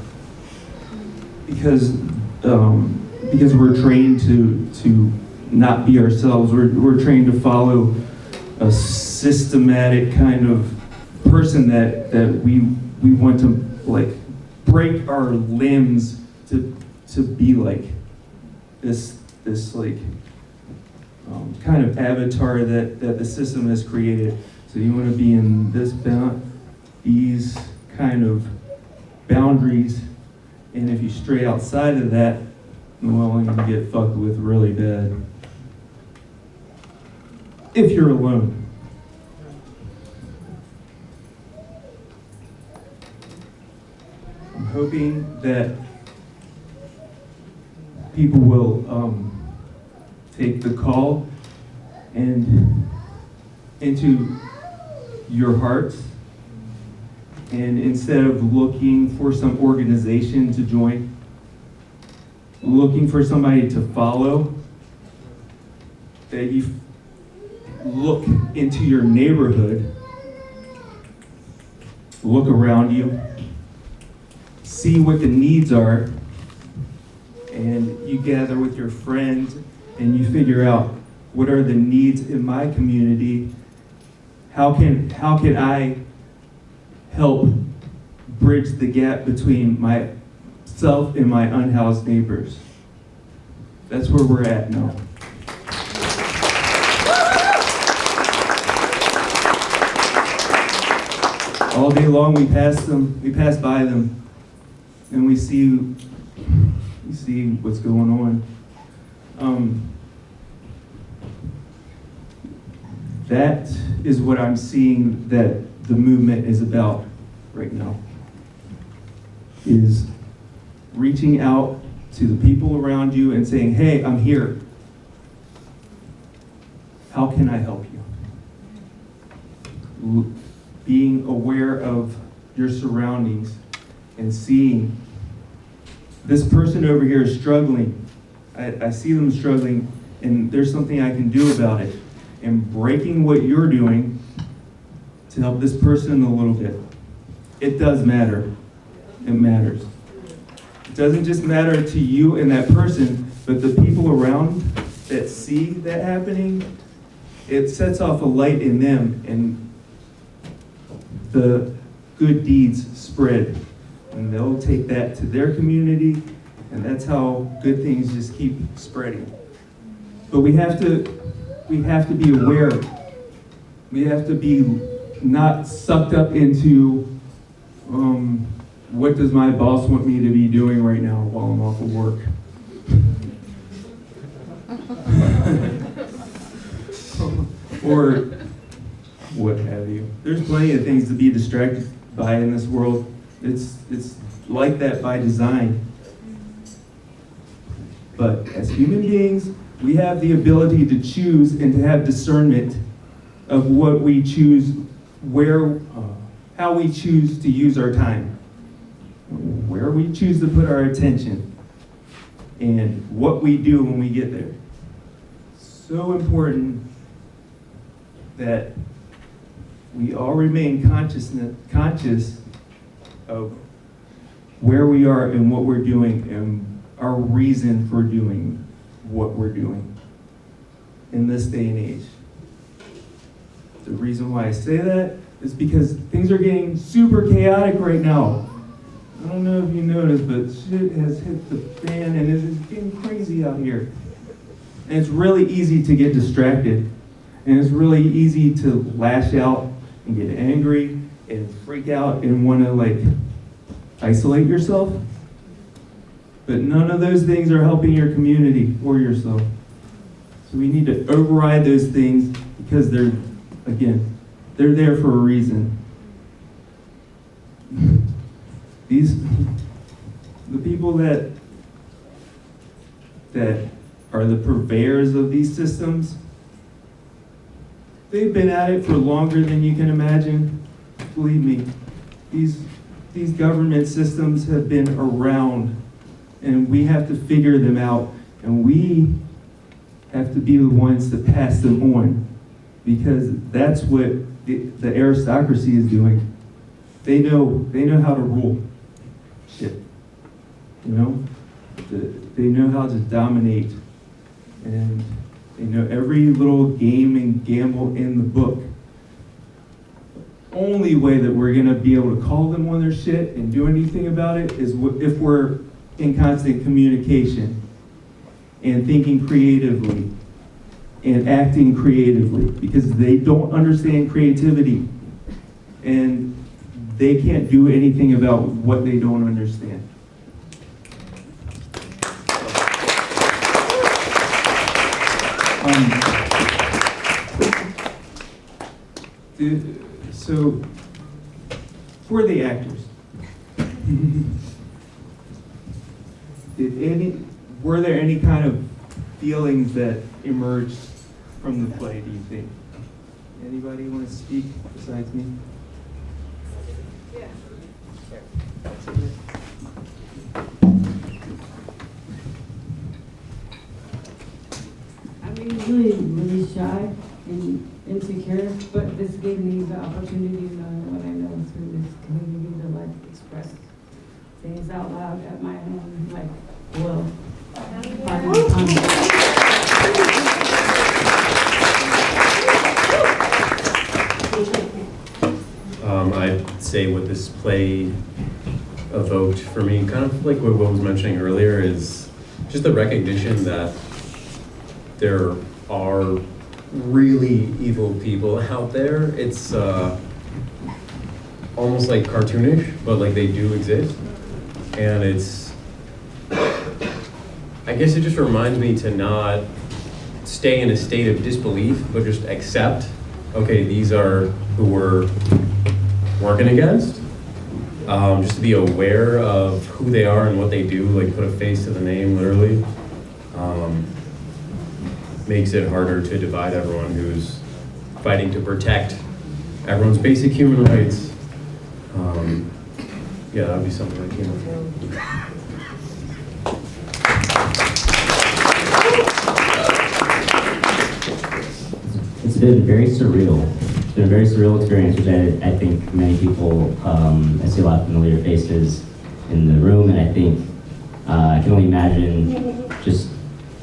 because we're trained to not be ourselves. We're trained to follow a systematic kind of person that we want to like break our limbs to be like this like kind of avatar that the system has created. So you want to be in these kind of boundaries, and if you stray outside of that, well, you can get fucked with really bad. If you're alone. I'm hoping that people will take the call and into your hearts, and instead of looking for some organization to join, looking for somebody to follow, that you look into your neighborhood, look around you, see what the needs are, and you gather with your friends and you figure out what are the needs in my community. How can I help bridge the gap between myself and my unhoused neighbors? That's where we're at now. All day long we pass by them, and we see what's going on. That is what I'm seeing that the movement is about right now, is reaching out to the people around you and saying, hey, I'm here. How can I help you? Being aware of your surroundings and seeing this person over here is struggling. I see them struggling, and there's something I can do about it. And breaking what you're doing to help this person a little bit. It does matter. It matters. It doesn't just matter to you and that person, but the people around that see that happening, it sets off a light in them, and the good deeds spread. And they'll take that to their community, and that's how good things just keep spreading. But we have to be aware. We have to be not sucked up into what does my boss want me to be doing right now while I'm off of work. Or what have you. There's plenty of things to be distracted by in this world. It's like that by design. But as human beings, we have the ability to choose and to have discernment of what we choose, how we choose to use our time, where we choose to put our attention, and what we do when we get there. So important that we all remain conscious of where we are and what we're doing and our reason for doing what we're doing in this day and age. The reason why I say that is because things are getting super chaotic right now. I don't know if you noticed, but shit has hit the fan and it's getting crazy out here. And it's really easy to get distracted. And it's really easy to lash out and get angry and freak out and want to like isolate yourself. But none of those things are helping your community or yourself. So we need to override those things because they're there for a reason. The people that are the purveyors of these systems, they've been at it for longer than you can imagine. Believe me, these government systems have been around, and we have to figure them out, and we have to be the ones to pass them on, because that's what the aristocracy is doing. They know how to rule shit, you know? They know how to dominate, and they know every little game and gamble in the book. The only way that we're gonna be able to call them on their shit and do anything about it is if we're in constant communication and thinking creatively and acting creatively, because they don't understand creativity and they can't do anything about what they don't understand. So, for the actors, were there any kind of feelings that emerged from the play, do you think? Anybody want to speak besides me? Yeah. I'm usually really shy and insecure, but this gave me the opportunity to know what I know through this community to like express things out loud at my own like will. I'd say what this play evoked for me, kind of like what Will was mentioning earlier, is just the recognition that there are really evil people out there. It's almost like cartoonish, but like they do exist. And I guess it just reminds me to not stay in a state of disbelief, but just accept, okay, these are who we're working against. Just to be aware of who they are and what they do, like put a face to the name, literally. Makes it harder to divide everyone who's fighting to protect everyone's basic human rights. Yeah, that would be something I came up with. It's been very surreal. It's been a very surreal experience, which I think many people, I see a lot of familiar faces in the room, and I think I can only imagine just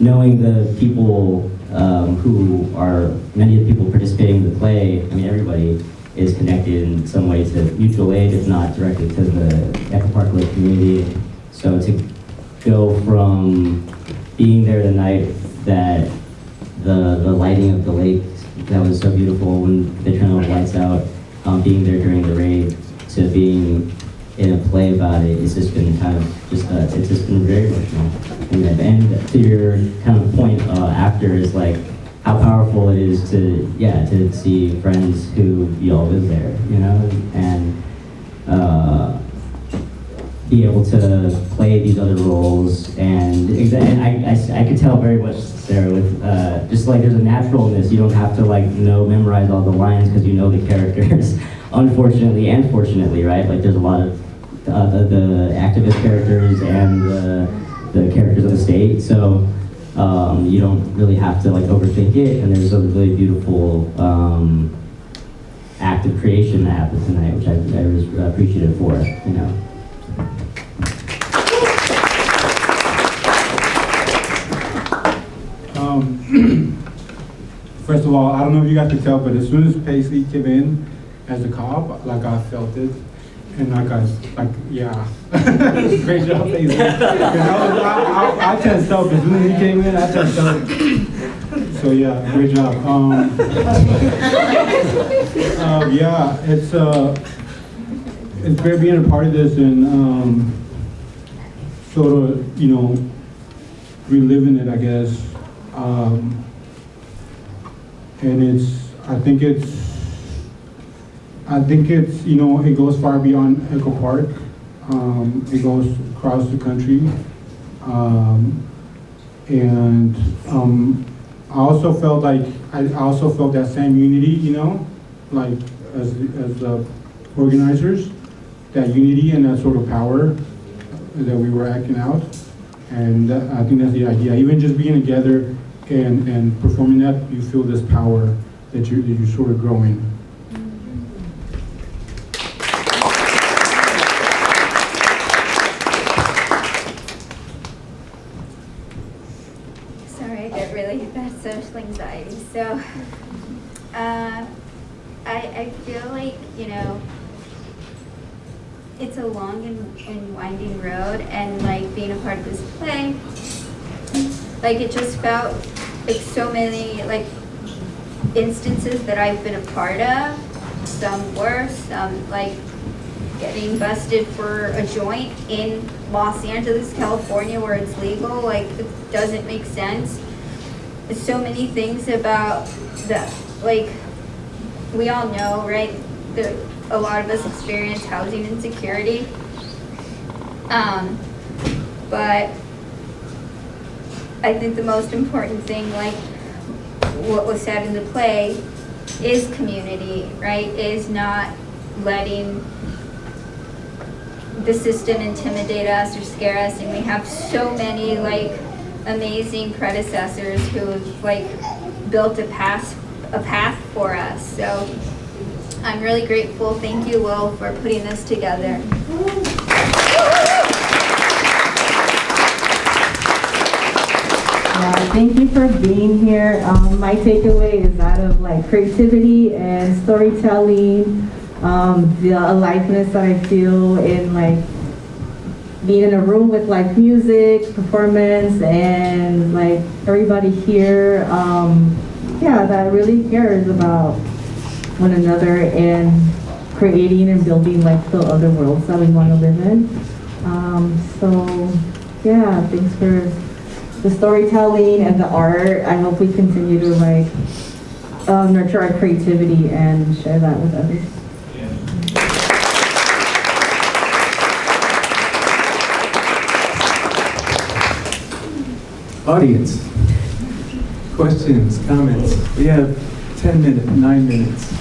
knowing the people who are, many of the people participating in the play, I mean, everybody is connected in some way to mutual aid, if not directly to the Echo Park Lake community. So to go from being there the night that the lighting of the lake, that was so beautiful when they turned all the lights out, being there during the raid, to being in a play about it, it's just been kind of just, it's just been very emotional. And to your kind of point after is like how powerful it is to see friends who you all live there, you know, and be able to play these other roles. And I could tell very much, Sarah, with just like there's a naturalness. You don't have to like memorize all the lines because you know the characters. Unfortunately and fortunately, right? Like there's a lot of the activist characters and the characters of the state. So You don't really have to like overthink it, and there's a really beautiful act of creation that happened tonight, which I was appreciative for, you know. First of all, I don't know if you guys could tell, but as soon as Paisley came in as a cop, like I felt it, and yeah, great job, Paisley. I tensed up as soon as he came in. I tensed up. So yeah, great job. Yeah, it's great being a part of this and sort of, you know, reliving it, I guess. And I think it's, you know, it goes far beyond Echo Park. It goes across the country. And I also felt that same unity, you know, like as organizers, that unity and that sort of power that we were acting out. And I think that's the idea. Even just being together and performing that, you feel this power that you're sort of growing. Sorry, I get really bad social anxiety. So, I feel like, you know, it's a long and winding road, and like being a part of this play, like it just felt like so many like instances that I've been a part of, some worse, some like getting busted for a joint in Los Angeles, California, where it's legal, like it doesn't make sense. There's so many things about that, like we all know, right? A lot of us experience housing insecurity. But I think the most important thing, like what was said in the play, is community, right? Is not letting the system intimidate us or scare us. And we have so many like amazing predecessors who have like built a path for us. So I'm really grateful. Thank you, Will, for putting this together. Thank you for being here. My takeaway is that of like creativity and storytelling, the aliveness that I feel in like being in a room with like music, performance, and like everybody here, yeah, that really cares about one another and creating and building like the other worlds that we want to live in. So yeah, thanks for the storytelling and the art. I hope we continue to like nurture our creativity and share that with others. Audience, questions, comments? We have 10 minutes, 9 minutes.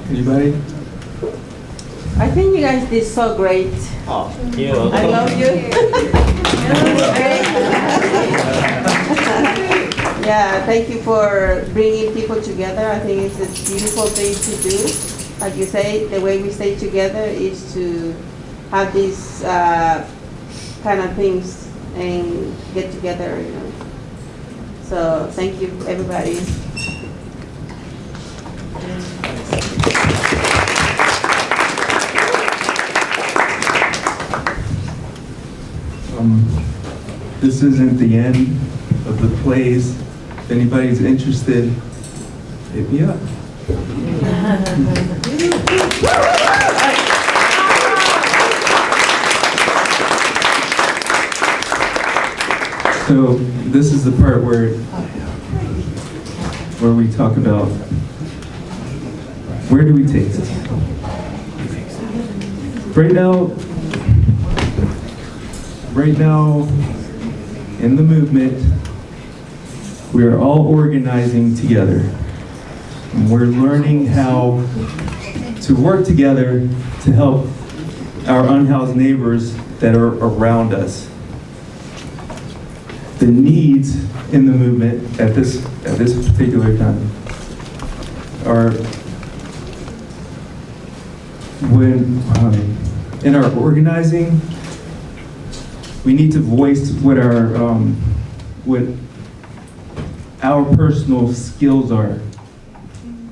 Anybody? I think you guys did so great. Oh, you. I love you. Yeah, thank you for bringing people together. I think it's a beautiful thing to do. Like you say, the way we stay together is to have these kind of things and get together, you know. So thank you, everybody. This isn't the end of the plays. If anybody's interested, hit me up. So this is the part where we talk about where do we take this? Right now, in the movement, we are all organizing together. And we're learning how to work together to help our unhoused neighbors that are around us. the needs in the movement at this particular time are when in our organizing, we need to voice what our personal skills are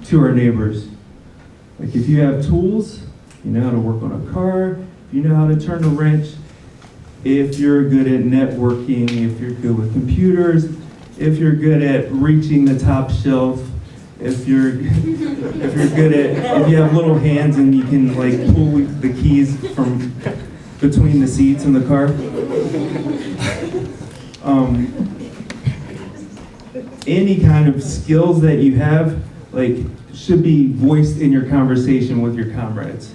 to our neighbors. Like if you have tools, you know how to work on a car, you know how to turn a wrench, if you're good at networking, if you're good with computers, if you're good at reaching the top shelf, if you're good at, if you have little hands and you can like pull the keys from between the seats in the car. Any kind of skills that you have, like, should be voiced in your conversation with your comrades.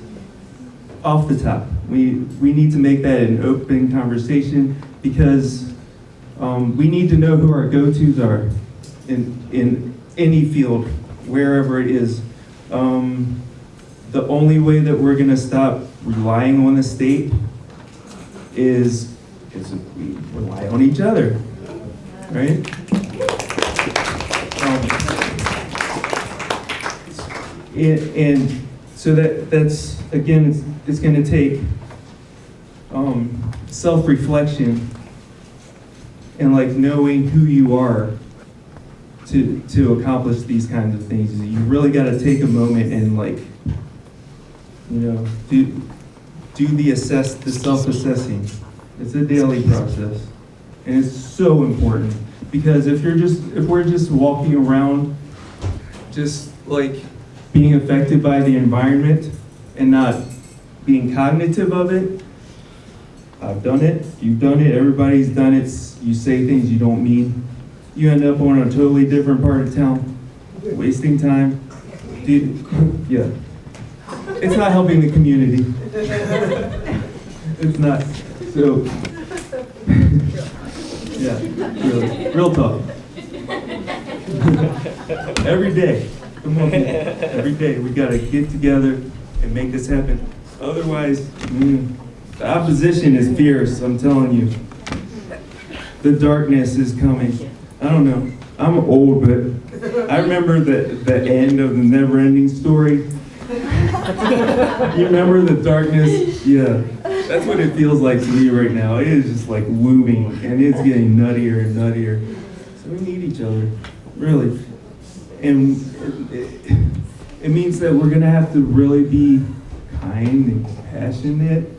Off the top, we need to make that an open conversation because we need to know who our go-tos are in any field, wherever it is. The only way that we're gonna stop relying on the state is if we rely on each other, right? And so that's again, it's going to take self-reflection and like knowing who you are to accomplish these kinds of things. You really got to take a moment and like, you know, do the self-assessing. It's a daily process, and it's so important because if we're just walking around, just like being affected by the environment and not being cognitive of it. I've done it, you've done it, everybody's done it. You say things you don't mean. You end up on a totally different part of town, wasting time. Yeah. It's not helping the community. It's not. So, yeah, really, real talk. Every day. Come on, people. Every day we gotta get together and make this happen. Otherwise, the opposition is fierce, I'm telling you. The darkness is coming. I don't know, I'm old, but I remember the end of the Never-Ending Story. You remember the darkness? Yeah, that's what it feels like to me right now. It is just like looming, and it's getting nuttier and nuttier. So we need each other, really. And it means that we're gonna have to really be kind and compassionate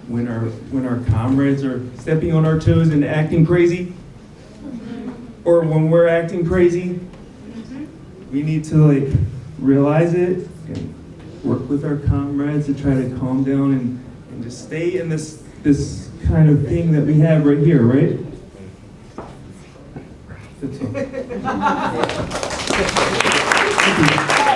when our comrades are stepping on our toes and acting crazy, or when we're acting crazy. We need to like realize it and work with our comrades to try to calm down and just stay in this kind of thing that we have right here, right? That's all. Thank you.